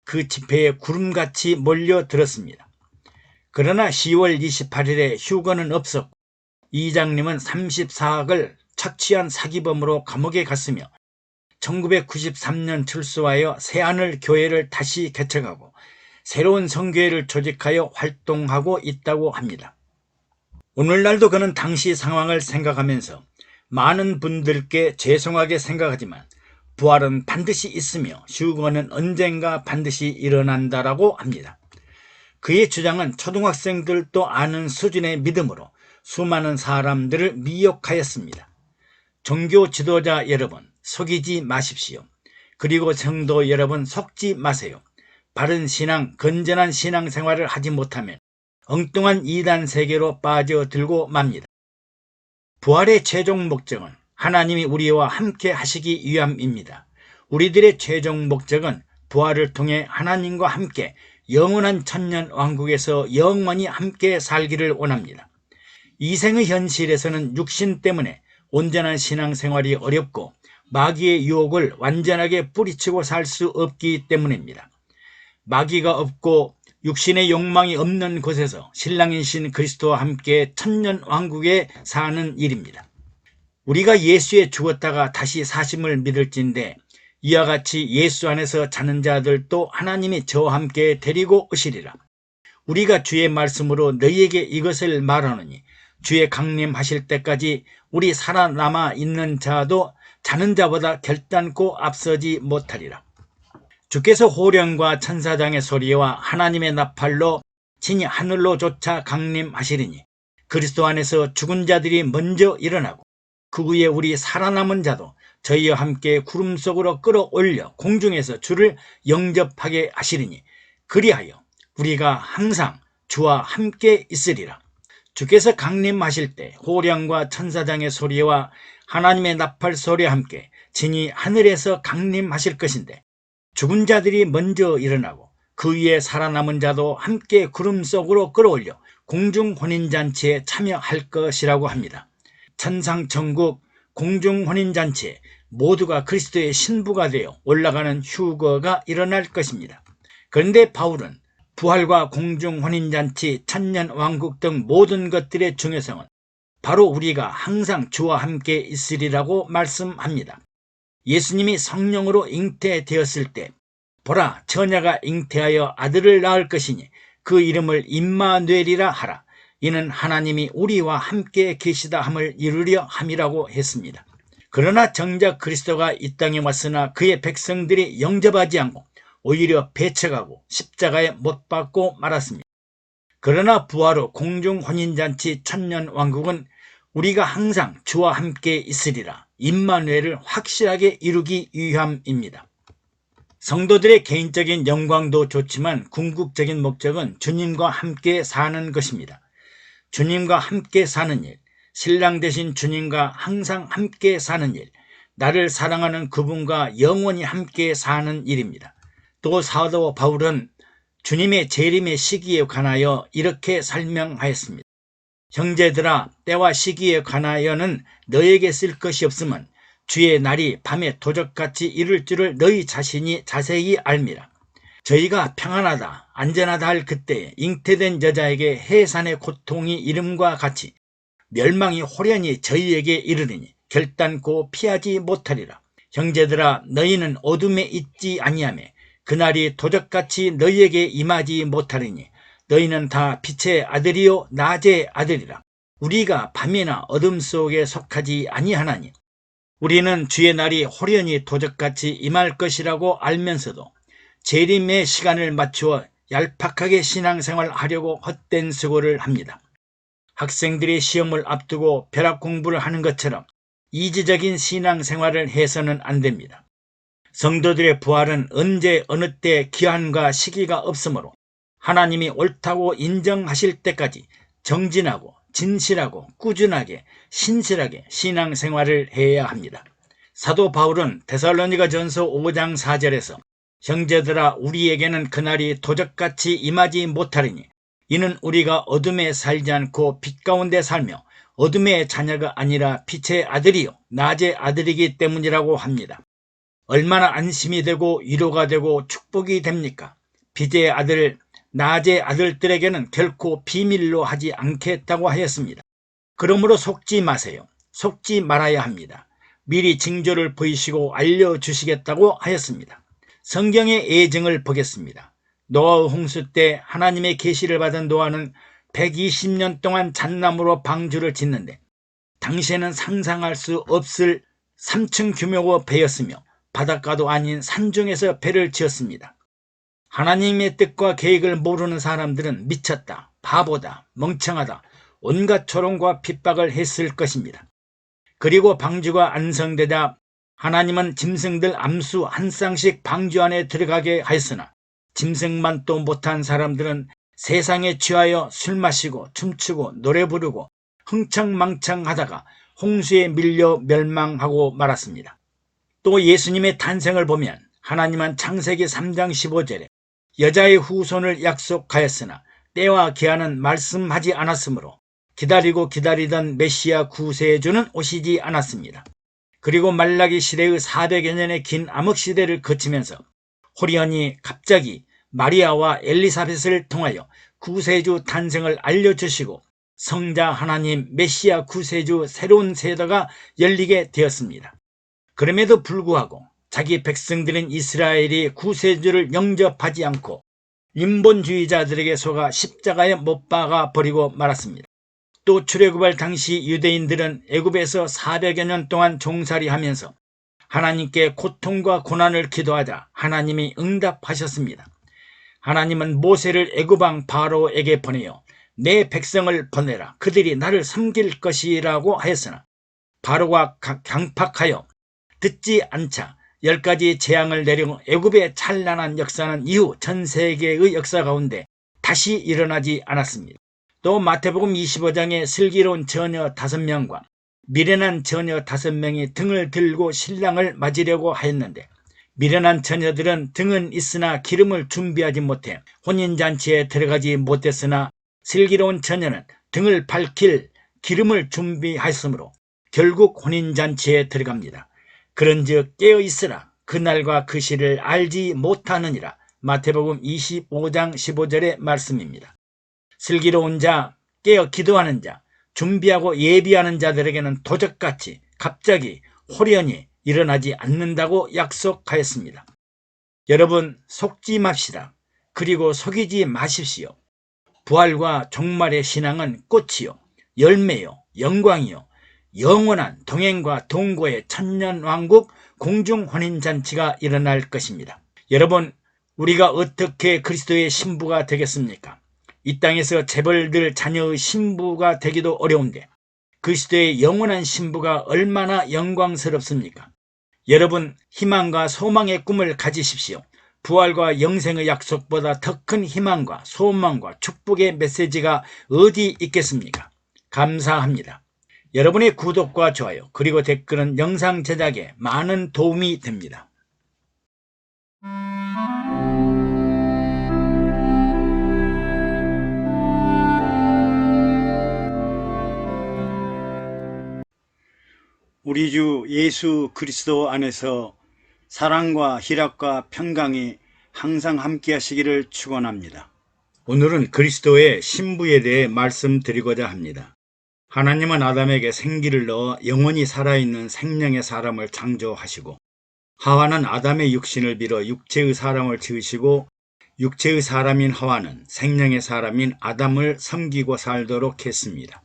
그 집회에 구름같이 몰려들었습니다. 그러나 10월 28일에 휴거는 없었고 이장님은 34억을 착취한 사기범으로 감옥에 갔으며 1993년 출소하여 새하늘 교회를 다시 개척하고 새로운 선교회를 조직하여 활동하고 있다고 합니다. 오늘날도 그는 당시 상황을 생각하면서 많은 분들께 죄송하게 생각하지만 부활은 반드시 있으며 휴거는 언젠가 반드시 일어난다라고 합니다. 그의 주장은 초등학생들도 아는 수준의 믿음으로 수많은 사람들을 미혹하였습니다. 종교 지도자 여러분, 속이지 마십시오. 그리고 성도 여러분, 속지 마세요. 바른 신앙, 건전한 신앙생활을 하지 못하면 엉뚱한 이단 세계로 빠져들고 맙니다. 부활의 최종 목적은 하나님이 우리와 함께 하시기 위함입니다. 우리들의 최종 목적은 부활을 통해 하나님과 함께 영원한 천년 왕국에서 영원히 함께 살기를 원합니다. 이생의 현실에서는 육신 때문에 온전한 신앙생활이 어렵고 마귀의 유혹을 완전하게 뿌리치고 살 수 없기 때문입니다. 마귀가 없고 육신의 욕망이 없는 곳에서 신랑이신 그리스도와 함께 천년 왕국에 사는 일입니다. 우리가 예수에 죽었다가 다시 사심을 믿을진데 이와 같이 예수 안에서 자는 자들도 하나님이 저와 함께 데리고 오시리라. 우리가 주의 말씀으로 너희에게 이것을 말하노니 주의 강림하실 때까지 우리 살아남아 있는 자도 자는 자보다 결단코 앞서지 못하리라. 주께서 호령과 천사장의 소리와 하나님의 나팔로 친히 하늘로 쫓아 강림하시리니 그리스도 안에서 죽은 자들이 먼저 일어나고 그 후에 우리 살아남은 자도 저희와 함께 구름 속으로 끌어올려 공중에서 주를 영접하게 하시리니 그리하여 우리가 항상 주와 함께 있으리라. 주께서 강림하실 때 호령과 천사장의 소리와 하나님의 나팔 소리와 함께 친히 하늘에서 강림하실 것인데 죽은 자들이 먼저 일어나고 그 위에 살아남은 자도 함께 구름 속으로 끌어올려 공중 혼인잔치에 참여할 것이라고 합니다. 천상천국, 공중혼인잔치에 모두가 그리스도의 신부가 되어 올라가는 휴거가 일어날 것입니다. 그런데 바울은 부활과 공중혼인잔치, 천년왕국 등 모든 것들의 중요성은 바로 우리가 항상 주와 함께 있으리라고 말씀합니다. 예수님이 성령으로 잉태되었을 때 보라, 처녀가 잉태하여 아들을 낳을 것이니 그 이름을 임마누엘이라 하라. 이는 하나님이 우리와 함께 계시다 함을 이루려 함이라고 했습니다. 그러나 정작 그리스도가 이 땅에 왔으나 그의 백성들이 영접하지 않고 오히려 배척하고 십자가에 못 박고 말았습니다. 그러나 부활 후 공중혼인잔치 천년왕국은 우리가 항상 주와 함께 있으리라, 임마누엘을 확실하게 이루기 위함입니다. 성도들의 개인적인 영광도 좋지만 궁극적인 목적은 주님과 함께 사는 것입니다. 주님과 함께 사는 일, 신랑 되신 주님과 항상 함께 사는 일, 나를 사랑하는 그분과 영원히 함께 사는 일입니다. 또 사도 바울은 주님의 재림의 시기에 관하여 이렇게 설명하였습니다. 형제들아, 때와 시기에 관하여는 너에게 쓸 것이 없으면 주의 날이 밤에 도적같이 이를 줄을 너희 자신이 자세히 알미라. 저희가 평안하다, 안전하다 할 그때에 잉태된 여자에게 해산의 고통이 이름과 같이 멸망이 호련히 저희에게 이르리니 결단코 피하지 못하리라. 형제들아, 너희는 어둠에 있지 아니하며 그날이 도적같이 너희에게 임하지 못하리니 너희는 다 빛의 아들이요 낮의 아들이라. 우리가 밤이나 어둠 속에 속하지 아니하나니 우리는 주의 날이 호련히 도적같이 임할 것이라고 알면서도 재림의 시간을 맞추어 얄팍하게 신앙생활 하려고 헛된 수고를 합니다. 학생들이 시험을 앞두고 벼락 공부를 하는 것처럼 이지적인 신앙생활을 해서는 안 됩니다. 성도들의 부활은 언제 어느 때 기한과 시기가 없으므로 하나님이 옳다고 인정하실 때까지 정진하고 진실하고 꾸준하게 신실하게 신앙생활을 해야 합니다. 사도 바울은 데살로니가전서 5장 4절에서 형제들아, 우리에게는 그날이 도적같이 임하지 못하리니 이는 우리가 어둠에 살지 않고 빛 가운데 살며 어둠의 자녀가 아니라 빛의 아들이요 낮의 아들이기 때문이라고 합니다. 얼마나 안심이 되고 위로가 되고 축복이 됩니까? 빛의 아들, 낮의 아들들에게는 결코 비밀로 하지 않겠다고 하였습니다. 그러므로 속지 마세요. 속지 말아야 합니다. 미리 징조를 보이시고 알려주시겠다고 하였습니다. 성경의 예증을 보겠습니다. 노아의 홍수 때 하나님의 계시를 받은 노아는 120년 동안 잣나무로 방주를 짓는데 당시에는 상상할 수 없을 3층 규모의 배였으며 바닷가도 아닌 산중에서 배를 지었습니다. 하나님의 뜻과 계획을 모르는 사람들은 미쳤다, 바보다, 멍청하다, 온갖 조롱과 핍박을 했을 것입니다. 그리고 방주가 완성되자 하나님은 짐승들 암수 한 쌍씩 방주 안에 들어가게 하였으나 짐승만 또 못한 사람들은 세상에 취하여 술 마시고 춤추고 노래 부르고 흥청망청하다가 홍수에 밀려 멸망하고 말았습니다. 또 예수님의 탄생을 보면 하나님은 창세기 3장 15절에 여자의 후손을 약속하였으나 때와 기한은 말씀하지 않았으므로 기다리고 기다리던 메시아 구세주는 오시지 않았습니다. 그리고 말라기 시대의 400여 년의 긴 암흑시대를 거치면서 호련히 갑자기 마리아와 엘리사벳을 통하여 구세주 탄생을 알려주시고 성자 하나님 메시아 구세주 새로운 세대가 열리게 되었습니다. 그럼에도 불구하고 자기 백성들인 이스라엘이 구세주를 영접하지 않고 인본주의자들에게 속아 십자가에 못 박아 버리고 말았습니다. 또 출애굽할 당시 유대인들은 애굽에서 400여 년 동안 종살이하면서 하나님께 고통과 고난을 기도하자 하나님이 응답하셨습니다. 하나님은 모세를 애굽 왕 바로에게 보내어 내 백성을 보내라, 그들이 나를 섬길 것이라고 하였으나 바로가 강팍하여 듣지 않자 10가지 재앙을 내리고 애굽의 찬란한 역사는 이후 전 세계의 역사 가운데 다시 일어나지 않았습니다. 또 마태복음 25장에 슬기로운 처녀 5명과 미련한 처녀 5명이 등을 들고 신랑을 맞으려고 하였는데 미련한 처녀들은 등은 있으나 기름을 준비하지 못해 혼인잔치에 들어가지 못했으나 슬기로운 처녀는 등을 밝힐 기름을 준비하였으므로 결국 혼인잔치에 들어갑니다. 그런즉 깨어있으라. 그날과 그 시를 알지 못하느니라. 마태복음 25장 15절의 말씀입니다. 슬기로운 자, 깨어 기도하는 자, 준비하고 예비하는 자들에게는 도적같이 갑자기 호련히 일어나지 않는다고 약속하였습니다. 여러분, 속지 맙시다. 그리고 속이지 마십시오. 부활과 종말의 신앙은 꽃이요, 열매요, 영광이요, 영원한 동행과 동거의 천년왕국 공중혼인잔치가 일어날 것입니다. 여러분, 우리가 어떻게 그리스도의 신부가 되겠습니까? 이 땅에서 재벌들 자녀의 신부가 되기도 어려운데 그리스도의 영원한 신부가 얼마나 영광스럽습니까? 여러분, 희망과 소망의 꿈을 가지십시오. 부활과 영생의 약속보다 더 큰 희망과 소망과 축복의 메시지가 어디 있겠습니까? 감사합니다. 여러분의 구독과 좋아요 그리고 댓글은 영상 제작에 많은 도움이 됩니다. 우리 주 예수 그리스도 안에서 사랑과 희락과 평강이 항상 함께 하시기를 축원합니다. 오늘은 그리스도의 신부에 대해 말씀드리고자 합니다. 하나님은 아담에게 생기를 넣어 영원히 살아있는 생명의 사람을 창조하시고 하와는 아담의 육신을 빌어 육체의 사람을 지으시고 육체의 사람인 하와는 생명의 사람인 아담을 섬기고 살도록 했습니다.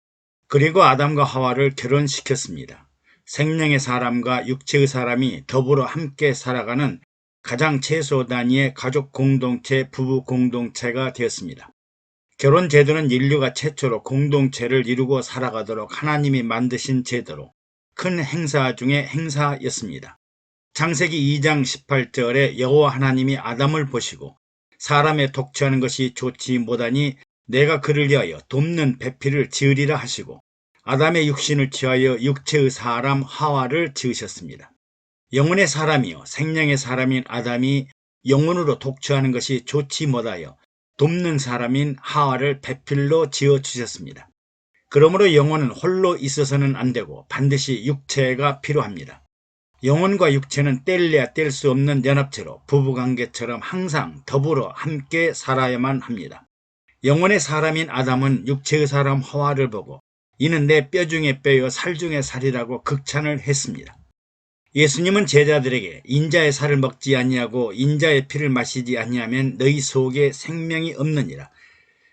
그리고 아담과 하와를 결혼시켰습니다. 생명의 사람과 육체의 사람이 더불어 함께 살아가는 가장 최소 단위의 가족 공동체, 부부 공동체가 되었습니다. 결혼 제도는 인류가 최초로 공동체를 이루고 살아가도록 하나님이 만드신 제도로 큰 행사 중의 행사였습니다. 창세기 2장 18절에 여호와 하나님이 아담을 보시고 사람의 독취하는 것이 좋지 못하니 내가 그를 위하여 돕는 배필을 지으리라 하시고 아담의 육신을 취하여 육체의 사람 하와를 지으셨습니다. 영혼의 사람이요 생명의 사람인 아담이 영혼으로 독취하는 것이 좋지 못하여 돕는 사람인 하와를 배필로 지어주셨습니다. 그러므로 영혼은 홀로 있어서는 안 되고 반드시 육체가 필요합니다. 영혼과 육체는 뗄래야 뗄 수 없는 연합체로 부부관계처럼 항상 더불어 함께 살아야만 합니다. 영혼의 사람인 아담은 육체의 사람 하와를 보고 이는 내 뼈 중에 뼈요 살 중에 살이라고 극찬을 했습니다. 예수님은 제자들에게 인자의 살을 먹지 아니하고 인자의 피를 마시지 아니하면 너희 속에 생명이 없느니라.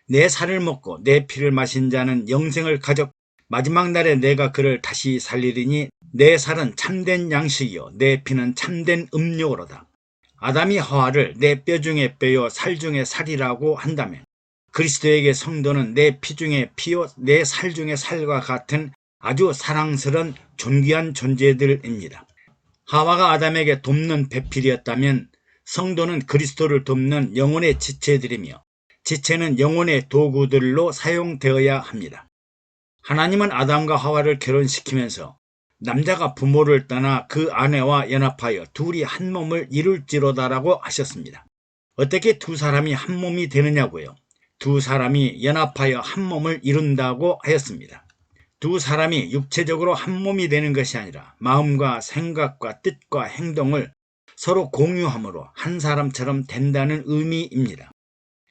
내 살을 먹고 내 피를 마신 자는 영생을 가졌고 마지막 날에 내가 그를 다시 살리리니 내 살은 참된 양식이요 내 피는 참된 음료로다. 아담이 하와를 내 뼈 중에 뼈요 살 중에 살이라고 한다면 그리스도에게 성도는 내 피 중에 피요 내 살 중에 살과 같은 아주 사랑스러운 존귀한 존재들입니다. 하와가 아담에게 돕는 배필이었다면 성도는 그리스도를 돕는 영혼의 지체들이며 지체는 영혼의 도구들로 사용되어야 합니다. 하나님은 아담과 하와를 결혼시키면서 남자가 부모를 떠나 그 아내와 연합하여 둘이 한 몸을 이룰지로다라고 하셨습니다. 어떻게 두 사람이 한 몸이 되느냐고요? 두 사람이 연합하여 한 몸을 이룬다고 하였습니다. 두 사람이 육체적으로 한 몸이 되는 것이 아니라 마음과 생각과 뜻과 행동을 서로 공유함으로 한 사람처럼 된다는 의미입니다.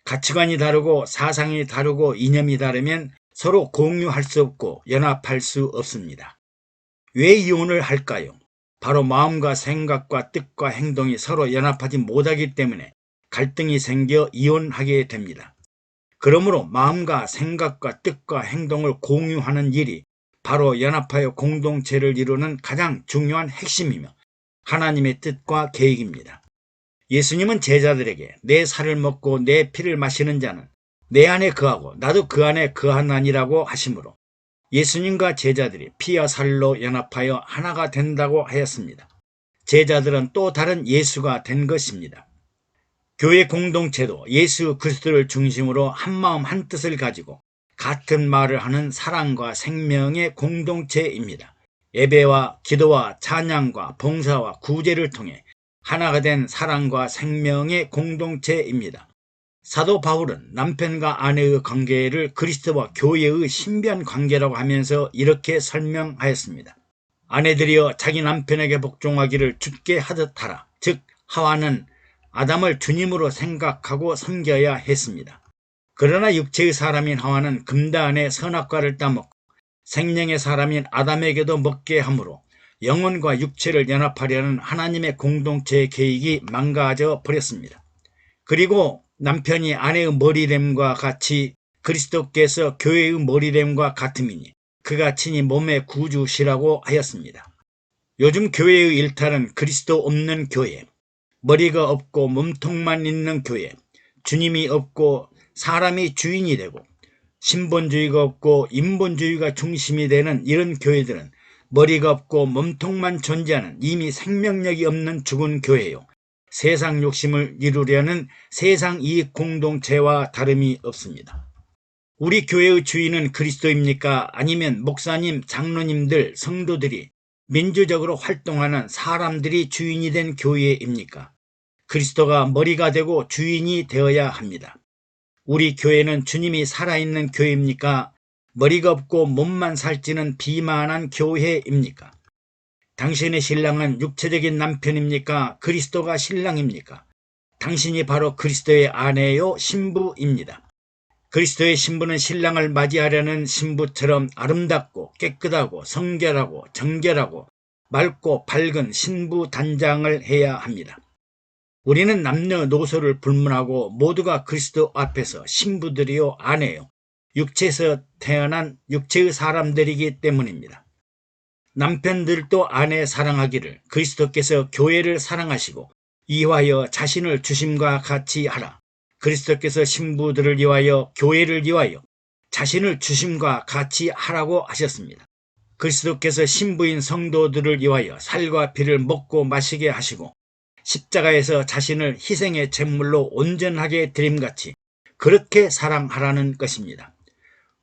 가치관이 다르고 사상이 다르고 이념이 다르면 서로 공유할 수 없고 연합할 수 없습니다. 왜 이혼을 할까요? 바로 마음과 생각과 뜻과 행동이 서로 연합하지 못하기 때문에 갈등이 생겨 이혼하게 됩니다. 그러므로 마음과 생각과 뜻과 행동을 공유하는 일이 바로 연합하여 공동체를 이루는 가장 중요한 핵심이며 하나님의 뜻과 계획입니다. 예수님은 제자들에게 내 살을 먹고 내 피를 마시는 자는 내 안에 거하고 나도 그 안에 거하나니라고 하시므로 예수님과 제자들이 피와 살로 연합하여 하나가 된다고 하였습니다. 제자들은 또 다른 예수가 된 것입니다. 교회 공동체도 예수 그리스도를 중심으로 한마음 한뜻을 가지고 같은 말을 하는 사랑과 생명의 공동체입니다. 예배와 기도와 찬양과 봉사와 구제를 통해 하나가 된 사랑과 생명의 공동체입니다. 사도 바울은 남편과 아내의 관계를 그리스도와 교회의 신비한 관계라고 하면서 이렇게 설명하였습니다. 아내들이여 자기 남편에게 복종하기를 주께 하듯 하라. 즉 하와는 아담을 주님으로 생각하고 섬겨야 했습니다. 그러나 육체의 사람인 하와는 금단의 선악과를 따먹고 생명의 사람인 아담에게도 먹게 하므로 영혼과 육체를 연합하려는 하나님의 공동체의 계획이 망가져 버렸습니다. 그리고 남편이 아내의 머리됨과 같이 그리스도께서 교회의 머리됨과 같음이니 그가 친히 몸의 구주시라고 하였습니다. 요즘 교회의 일탈은 그리스도 없는 교회, 머리가 없고 몸통만 있는 교회, 주님이 없고 사람이 주인이 되고 신본주의가 없고 인본주의가 중심이 되는 이런 교회들은 머리가 없고 몸통만 존재하는 이미 생명력이 없는 죽은 교회요. 세상 욕심을 이루려는 세상 이익 공동체와 다름이 없습니다. 우리 교회의 주인은 그리스도입니까? 아니면 목사님, 장로님들, 성도들이 민주적으로 활동하는 사람들이 주인이 된 교회입니까? 그리스도가 머리가 되고 주인이 되어야 합니다. 우리 교회는 주님이 살아있는 교회입니까? 머리가 없고 몸만 살찌는 비만한 교회입니까? 당신의 신랑은 육체적인 남편입니까? 그리스도가 신랑입니까? 당신이 바로 그리스도의 아내요 신부입니다. 그리스도의 신부는 신랑을 맞이하려는 신부처럼 아름답고 깨끗하고 성결하고 정결하고 맑고 밝은 신부 단장을 해야 합니다. 우리는 남녀노소를 불문하고 모두가 그리스도 앞에서 신부들이요 아내요 육체에서 태어난 육체의 사람들이기 때문입니다. 남편들도 아내 사랑하기를 그리스도께서 교회를 사랑하시고 이하여 자신을 주심과 같이 하라. 그리스도께서 신부들을 위하여 교회를 위하여 자신을 주심과 같이 하라고 하셨습니다. 그리스도께서 신부인 성도들을 위하여 살과 피를 먹고 마시게 하시고 십자가에서 자신을 희생의 제물로 온전하게 드림같이 그렇게 사랑하라는 것입니다.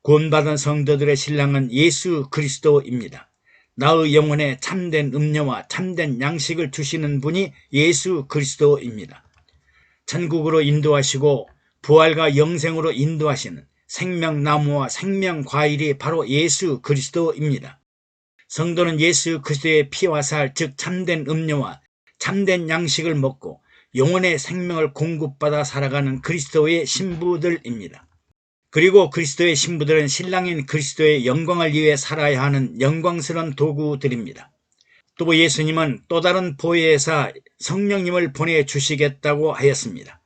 구원받은 성도들의 신랑은 예수 그리스도입니다. 나의 영혼에 참된 음료와 참된 양식을 주시는 분이 예수 그리스도입니다. 천국으로 인도하시고 부활과 영생으로 인도하시는 생명나무와 생명과일이 바로 예수 그리스도입니다. 성도는 예수 그리스도의 피와 살, 즉 참된 음료와 참된 양식을 먹고 영혼의 생명을 공급받아 살아가는 그리스도의 신부들입니다. 그리고 그리스도의 신부들은 신랑인 그리스도의 영광을 위해 살아야 하는 영광스러운 도구들입니다. 또 예수님은 또 다른 보혜사 성령님을 보내주시겠다고 하였습니다.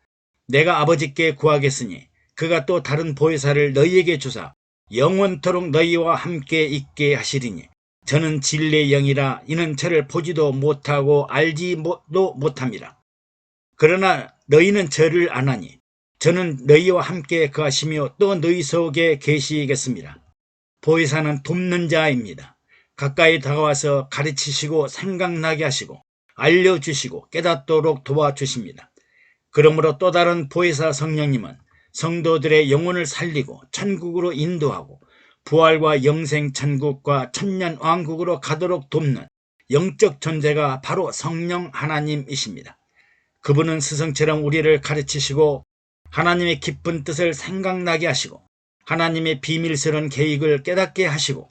내가 아버지께 구하겠으니 그가 또 다른 보혜사를 너희에게 주사 영원토록 너희와 함께 있게 하시리니 저는 진리의 영이라 이는 저를 보지도 못하고 알지도 못함이라. 그러나 너희는 저를 아나니 저는 너희와 함께 거하시며 또 너희 속에 계시겠습니다. 보혜사는 돕는 자입니다. 가까이 다가와서 가르치시고 생각나게 하시고 알려주시고 깨닫도록 도와주십니다. 그러므로 또 다른 보혜사 성령님은 성도들의 영혼을 살리고 천국으로 인도하고 부활과 영생 천국과 천년 왕국으로 가도록 돕는 영적 존재가 바로 성령 하나님이십니다. 그분은 스승처럼 우리를 가르치시고 하나님의 기쁜 뜻을 생각나게 하시고 하나님의 비밀스러운 계획을 깨닫게 하시고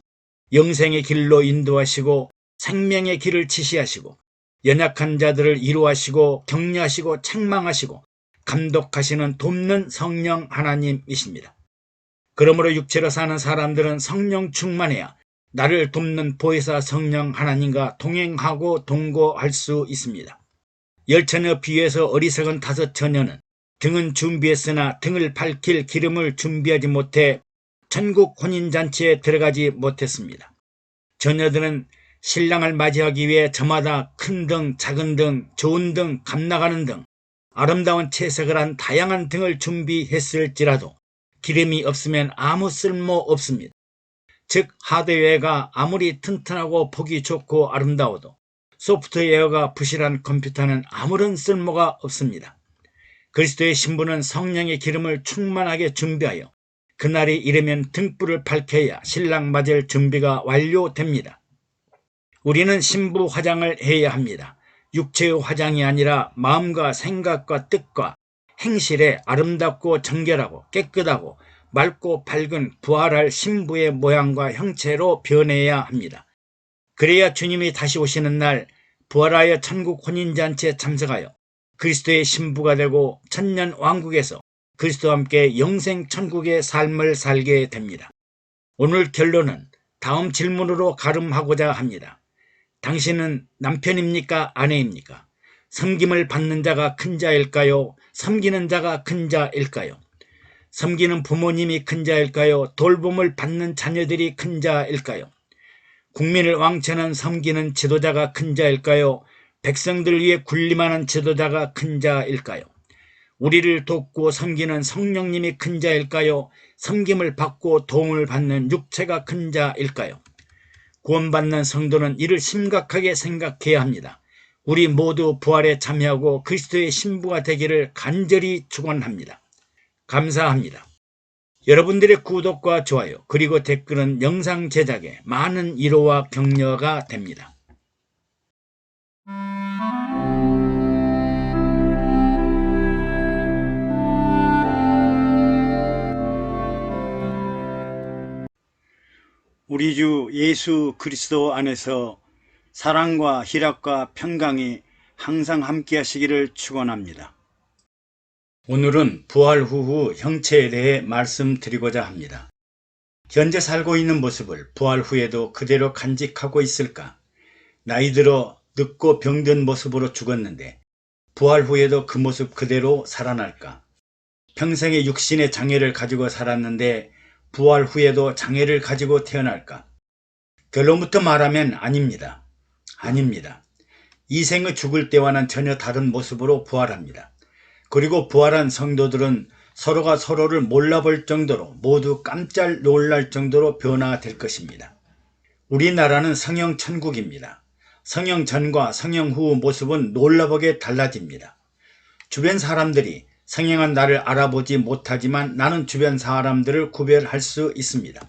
영생의 길로 인도하시고 생명의 길을 지시하시고 연약한 자들을 위로하시고 격려하시고 책망하시고 감독하시는 돕는 성령 하나님이십니다. 그러므로 육체로 사는 사람들은 성령 충만해야 나를 돕는 보혜사 성령 하나님과 동행하고 동거할 수 있습니다. 10처녀 비유에서 어리석은 5처녀는 등은 준비했으나 등을 밝힐 기름을 준비하지 못해 천국 혼인잔치에 들어가지 못했습니다. 처녀들은 신랑을 맞이하기 위해 저마다 큰 등, 작은 등, 좋은 등, 감나가는 등 아름다운 채색을 한 다양한 등을 준비했을지라도 기름이 없으면 아무 쓸모 없습니다. 즉 하드웨어가 아무리 튼튼하고 보기 좋고 아름다워도 소프트웨어가 부실한 컴퓨터는 아무런 쓸모가 없습니다. 그리스도의 신부는 성령의 기름을 충만하게 준비하여 그날이 이르면 등불을 밝혀야 신랑 맞을 준비가 완료됩니다. 우리는 신부 화장을 해야 합니다. 육체의 화장이 아니라 마음과 생각과 뜻과 행실에 아름답고 정결하고 깨끗하고 맑고 밝은 부활할 신부의 모양과 형체로 변해야 합니다. 그래야 주님이 다시 오시는 날 부활하여 천국 혼인잔치에 참석하여 그리스도의 신부가 되고 천년 왕국에서 그리스도와 함께 영생 천국의 삶을 살게 됩니다. 오늘 결론은 다음 질문으로 가름하고자 합니다. 당신은 남편입니까? 아내입니까? 섬김을 받는 자가 큰 자일까요? 섬기는 자가 큰 자일까요? 섬기는 부모님이 큰 자일까요? 돌봄을 받는 자녀들이 큰 자일까요? 국민을 왕처는 섬기는 지도자가 큰 자일까요? 백성들 위해 군림하는 지도자가 큰 자일까요? 우리를 돕고 섬기는 성령님이 큰 자일까요? 섬김을 받고 도움을 받는 육체가 큰 자일까요? 구원받는 성도는 이를 심각하게 생각해야 합니다. 우리 모두 부활에 참여하고 그리스도의 신부가 되기를 간절히 축원합니다. 감사합니다. 여러분들의 구독과 좋아요 그리고 댓글은 영상 제작에 많은 위로와 격려가 됩니다. 우리 주 예수 그리스도 안에서 사랑과 희락과 평강이 항상 함께 하시기를 축원합니다. 오늘은 부활 후 형체에 대해 말씀드리고자 합니다. 현재 살고 있는 모습을 부활 후에도 그대로 간직하고 있을까? 나이 들어 늙고 병든 모습으로 죽었는데 부활 후에도 그 모습 그대로 살아날까? 평생의 육신의 장애를 가지고 살았는데 부활 후에도 장애를 가지고 태어날까? 결론부터 말하면 아닙니다. 아닙니다. 이 생의 죽을 때와는 전혀 다른 모습으로 부활합니다. 그리고 부활한 성도들은 서로가 서로를 몰라볼 정도로 모두 깜짝 놀랄 정도로 변화될 것입니다. 우리나라는 성령 천국입니다. 성령 전과 성령 후 모습은 놀라보게 달라집니다. 주변 사람들이 성령한 나를 알아보지 못하지만 나는 주변 사람들을 구별할 수 있습니다.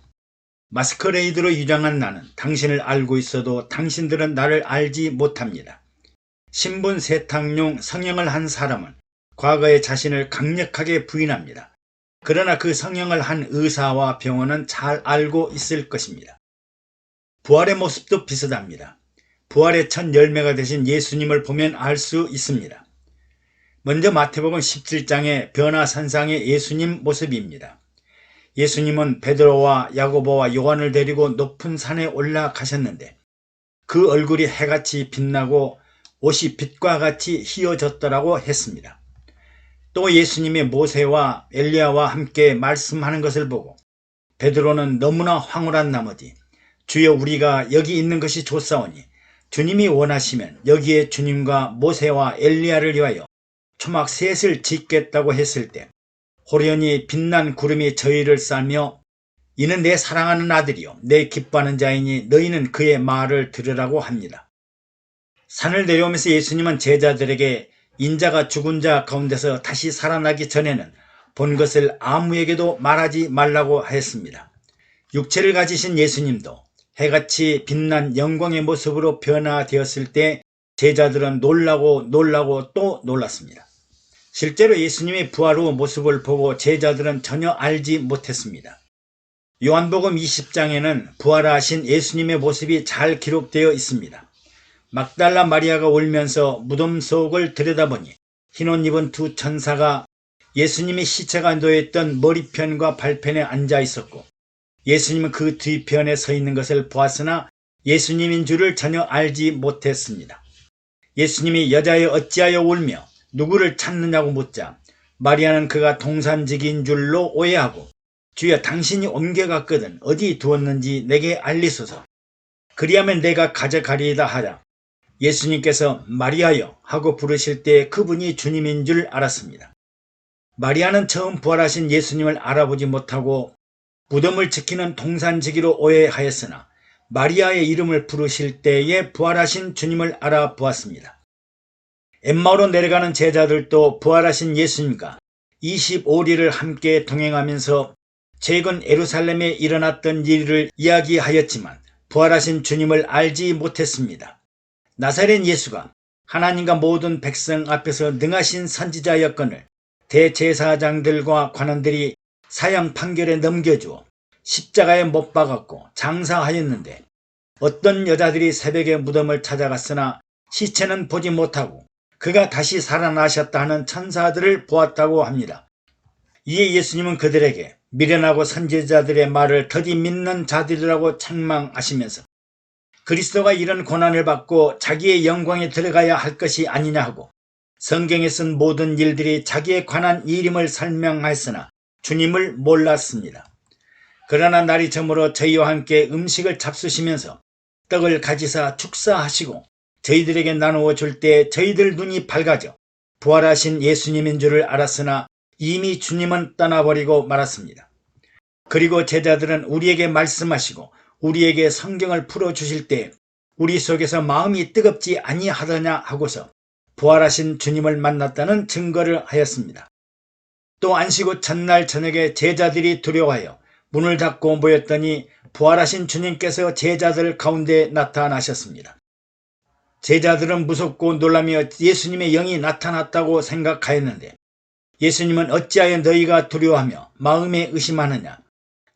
마스커레이드로 유장한 나는 당신을 알고 있어도 당신들은 나를 알지 못합니다. 신분 세탁용 성형을 한 사람은 과거의 자신을 강력하게 부인합니다. 그러나 그 성형을 한 의사와 병원은 잘 알고 있을 것입니다. 부활의 모습도 비슷합니다. 부활의 첫 열매가 되신 예수님을 보면 알 수 있습니다. 먼저 마태복음 17장의 변화산상의 예수님 모습입니다. 예수님은 베드로와 야고보와 요한을 데리고 높은 산에 올라가셨는데 그 얼굴이 해같이 빛나고 옷이 빛과 같이 휘어졌더라고 했습니다. 또 예수님이 모세와 엘리야와 함께 말씀하는 것을 보고 베드로는 너무나 황홀한 나머지 주여 우리가 여기 있는 것이 좋사오니 주님이 원하시면 여기에 주님과 모세와 엘리야를 위하여 초막 셋을 짓겠다고 했을 때 호련히 빛난 구름이 저희를 싸며 이는 내 사랑하는 아들이요 내 기뻐하는 자이니 너희는 그의 말을 들으라고 합니다. 산을 내려오면서 예수님은 제자들에게 인자가 죽은 자 가운데서 다시 살아나기 전에는 본 것을 아무에게도 말하지 말라고 하였습니다. 육체를 가지신 예수님도 해같이 빛난 영광의 모습으로 변화되었을 때 제자들은 놀라고 또 놀랐습니다. 실제로 예수님의 부활 후 모습을 보고 제자들은 전혀 알지 못했습니다. 요한복음 20장에는 부활하신 예수님의 모습이 잘 기록되어 있습니다. 막달라 마리아가 울면서 무덤 속을 들여다보니 흰옷 입은 두 천사가 예수님의 시체가 놓여있던 머리편과 발편에 앉아 있었고 예수님은 그 뒤편에 서 있는 것을 보았으나 예수님인 줄을 전혀 알지 못했습니다. 예수님이 여자여 어찌하여 울며 누구를 찾느냐고 묻자 마리아는 그가 동산직인 줄로 오해하고 주여 당신이 옮겨갔거든 어디 두었는지 내게 알리소서 그리하면 내가 가져가리이다 하자 예수님께서 마리아여 하고 부르실 때 그분이 주님인 줄 알았습니다. 마리아는 처음 부활하신 예수님을 알아보지 못하고 무덤을 지키는 동산지기로 오해하였으나 마리아의 이름을 부르실 때에 부활하신 주님을 알아보았습니다. 엠마오로 내려가는 제자들도 부활하신 예수님과 25리를 함께 동행하면서 최근 예루살렘에 일어났던 일을 이야기하였지만 부활하신 주님을 알지 못했습니다. 나사렛 예수가 하나님과 모든 백성 앞에서 능하신 선지자였건을 대제사장들과 관원들이 사형 판결에 넘겨주어 십자가에 못 박았고 장사하였는데 어떤 여자들이 새벽에 무덤을 찾아갔으나 시체는 보지 못하고 그가 다시 살아나셨다 하는 천사들을 보았다고 합니다. 이에 예수님은 그들에게 미련하고 선지자들의 말을 더디 믿는 자들이라고 책망하시면서 그리스도가 이런 고난을 받고 자기의 영광에 들어가야 할 것이 아니냐 하고 성경에 쓴 모든 일들이 자기에 관한 일임을 설명하였으나 주님을 몰랐습니다. 그러나 날이 저물어 저희와 함께 음식을 잡수시면서 떡을 가지사 축사하시고 저희들에게 나누어 줄 때 저희들 눈이 밝아져 부활하신 예수님인 줄을 알았으나 이미 주님은 떠나버리고 말았습니다. 그리고 제자들은 우리에게 말씀하시고 우리에게 성경을 풀어주실 때 우리 속에서 마음이 뜨겁지 아니하더냐 하고서 부활하신 주님을 만났다는 증거를 하였습니다. 또 안식 후 첫날 저녁에 제자들이 두려워하여 문을 닫고 모였더니 부활하신 주님께서 제자들 가운데 나타나셨습니다. 제자들은 무섭고 놀라며 예수님의 영이 나타났다고 생각하였는데 예수님은 어찌하여 너희가 두려워하며 마음에 의심하느냐.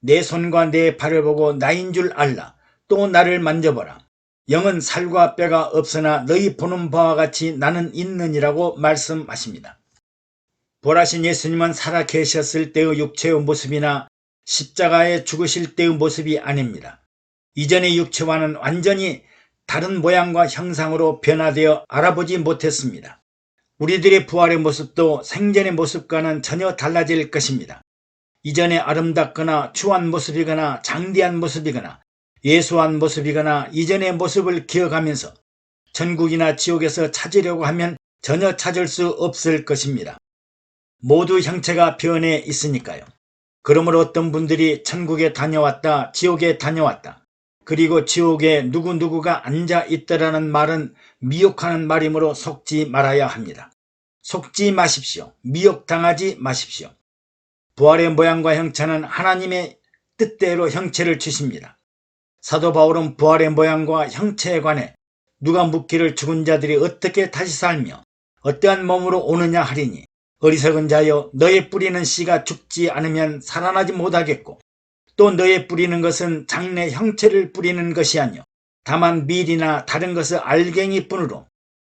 내 손과 내 발을 보고 나인 줄 알라. 또 나를 만져보라. 영은 살과 뼈가 없으나 너희 보는 바와 같이 나는 있느니라고 말씀하십니다. 부활하신 예수님은 살아 계셨을 때의 육체의 모습이나 십자가에 죽으실 때의 모습이 아닙니다. 이전의 육체와는 완전히 다른 모양과 형상으로 변화되어 알아보지 못했습니다. 우리들의 부활의 모습도 생전의 모습과는 전혀 달라질 것입니다. 이전에 아름답거나 추한 모습이거나 장대한 모습이거나 예수한 모습이거나 이전의 모습을 기억하면서 천국이나 지옥에서 찾으려고 하면 전혀 찾을 수 없을 것입니다. 모두 형체가 변해 있으니까요. 그러므로 어떤 분들이 천국에 다녀왔다, 지옥에 다녀왔다, 그리고 지옥에 누구누구가 앉아 있더라는 말은 미혹하는 말이므로 속지 말아야 합니다. 속지 마십시오. 미혹당하지 마십시오. 부활의 모양과 형체는 하나님의 뜻대로 형체를 주십니다. 사도 바울은 부활의 모양과 형체에 관해 누가 묻기를 죽은 자들이 어떻게 다시 살며 어떠한 몸으로 오느냐 하리니 어리석은 자여 너의 뿌리는 씨가 죽지 않으면 살아나지 못하겠고 또 너의 뿌리는 것은 장래 형체를 뿌리는 것이 아니요 다만 밀이나 다른 것을 알갱이 뿐으로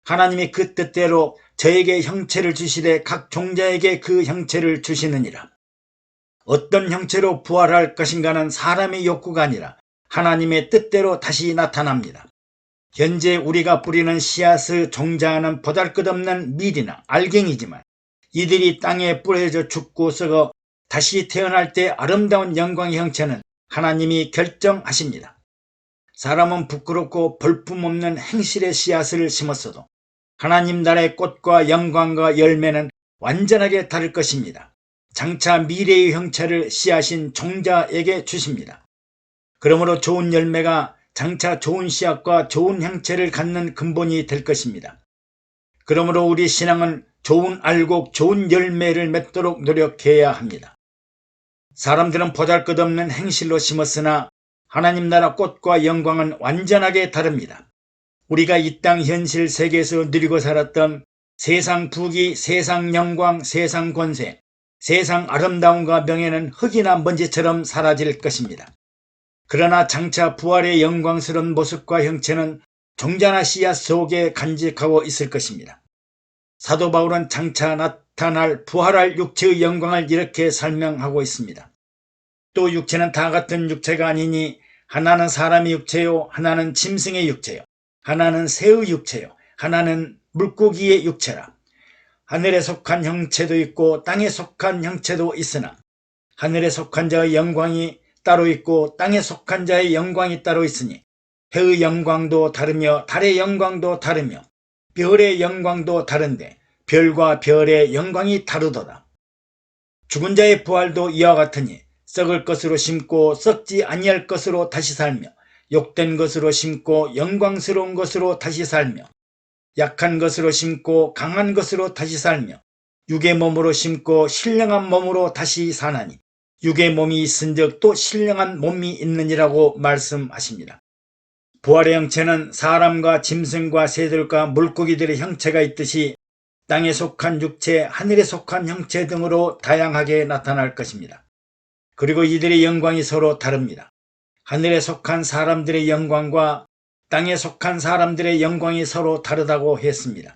하나님이 그 뜻대로 저에게 형체를 주시되 각 종자에게 그 형체를 주시느니라. 어떤 형체로 부활할 것인가는 사람의 욕구가 아니라 하나님의 뜻대로 다시 나타납니다. 현재 우리가 뿌리는 씨앗의 종자는 보잘것없는 밀이나 알갱이지만 이들이 땅에 뿌려져 죽고 썩어 다시 태어날 때 아름다운 영광의 형체는 하나님이 결정하십니다. 사람은 부끄럽고 볼품없는 행실의 씨앗을 심었어도 하나님 나라의 꽃과 영광과 열매는 완전하게 다를 것입니다. 장차 미래의 형체를 씨앗인 종자에게 주십니다. 그러므로 좋은 열매가 장차 좋은 씨앗과 좋은 형체를 갖는 근본이 될 것입니다. 그러므로 우리 신앙은 좋은 알곡, 좋은 열매를 맺도록 노력해야 합니다. 사람들은 보잘것없는 행실로 심었으나 하나님 나라 꽃과 영광은 완전하게 다릅니다. 우리가 이 땅 현실 세계에서 누리고 살았던 세상 부귀, 세상 영광, 세상 권세, 세상 아름다움과 명예는 흙이나 먼지처럼 사라질 것입니다. 그러나 장차 부활의 영광스러운 모습과 형체는 종자나 씨앗 속에 간직하고 있을 것입니다. 사도 바울은 장차 나타날 부활할 육체의 영광을 이렇게 설명하고 있습니다. 또 육체는 다 같은 육체가 아니니 하나는 사람의 육체요, 하나는 짐승의 육체요, 하나는 새의 육체요, 하나는 물고기의 육체라. 하늘에 속한 형체도 있고 땅에 속한 형체도 있으나 하늘에 속한 자의 영광이 따로 있고 땅에 속한 자의 영광이 따로 있으니 해의 영광도 다르며 달의 영광도 다르며 별의 영광도 다른데 별과 별의 영광이 다르도다. 죽은 자의 부활도 이와 같으니 썩을 것으로 심고 썩지 아니할 것으로 다시 살며 욕된 것으로 심고 영광스러운 것으로 다시 살며 약한 것으로 심고 강한 것으로 다시 살며 육의 몸으로 심고 신령한 몸으로 다시 사나니 육의 몸이 있은즉 또 신령한 몸이 있느니라고 말씀하십니다. 부활의 형체는 사람과 짐승과 새들과 물고기들의 형체가 있듯이 땅에 속한 육체, 하늘에 속한 형체 등으로 다양하게 나타날 것입니다. 그리고 이들의 영광이 서로 다릅니다. 하늘에 속한 사람들의 영광과 땅에 속한 사람들의 영광이 서로 다르다고 했습니다.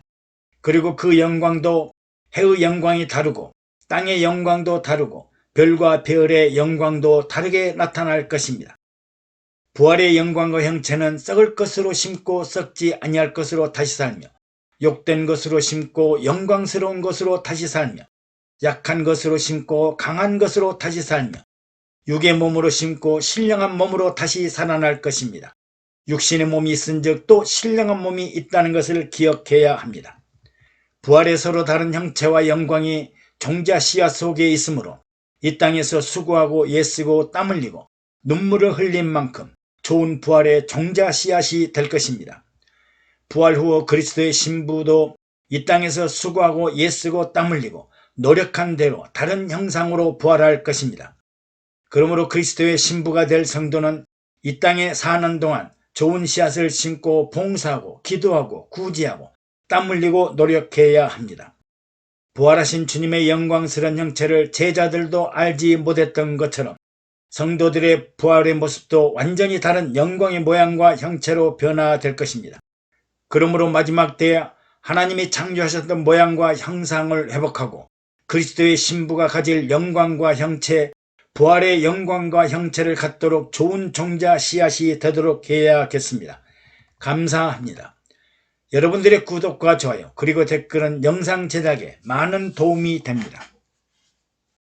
그리고 그 영광도 해의 영광이 다르고 땅의 영광도 다르고 별과 별의 영광도 다르게 나타날 것입니다. 부활의 영광과 형체는 썩을 것으로 심고 썩지 아니할 것으로 다시 살며, 욕된 것으로 심고 영광스러운 것으로 다시 살며, 약한 것으로 심고 강한 것으로 다시 살며, 육의 몸으로 심고 신령한 몸으로 다시 살아날 것입니다. 육신의 몸이 있은즉 또 신령한 몸이 있다는 것을 기억해야 합니다. 부활의 서로 다른 형체와 영광이 종자 씨앗 속에 있으므로 이 땅에서 수고하고 애쓰고 땀 흘리고 눈물을 흘린 만큼 좋은 부활의 종자 씨앗이 될 것입니다. 부활 후 그리스도의 신부도 이 땅에서 수고하고 애쓰고 땀 흘리고 노력한 대로 다른 형상으로 부활할 것입니다. 그러므로 그리스도의 신부가 될 성도는 이 땅에 사는 동안 좋은 씨앗을 심고 봉사하고 기도하고 구제하고 땀 흘리고 노력해야 합니다. 부활하신 주님의 영광스러운 형체를 제자들도 알지 못했던 것처럼 성도들의 부활의 모습도 완전히 다른 영광의 모양과 형체로 변화될 것입니다. 그러므로 마지막 때에 하나님이 창조하셨던 모양과 형상을 회복하고 그리스도의 신부가 가질 영광과 형체, 부활의 영광과 형체를 갖도록 좋은 종자 씨앗이 되도록 해야겠습니다. 감사합니다. 여러분들의 구독과 좋아요 그리고 댓글은 영상 제작에 많은 도움이 됩니다.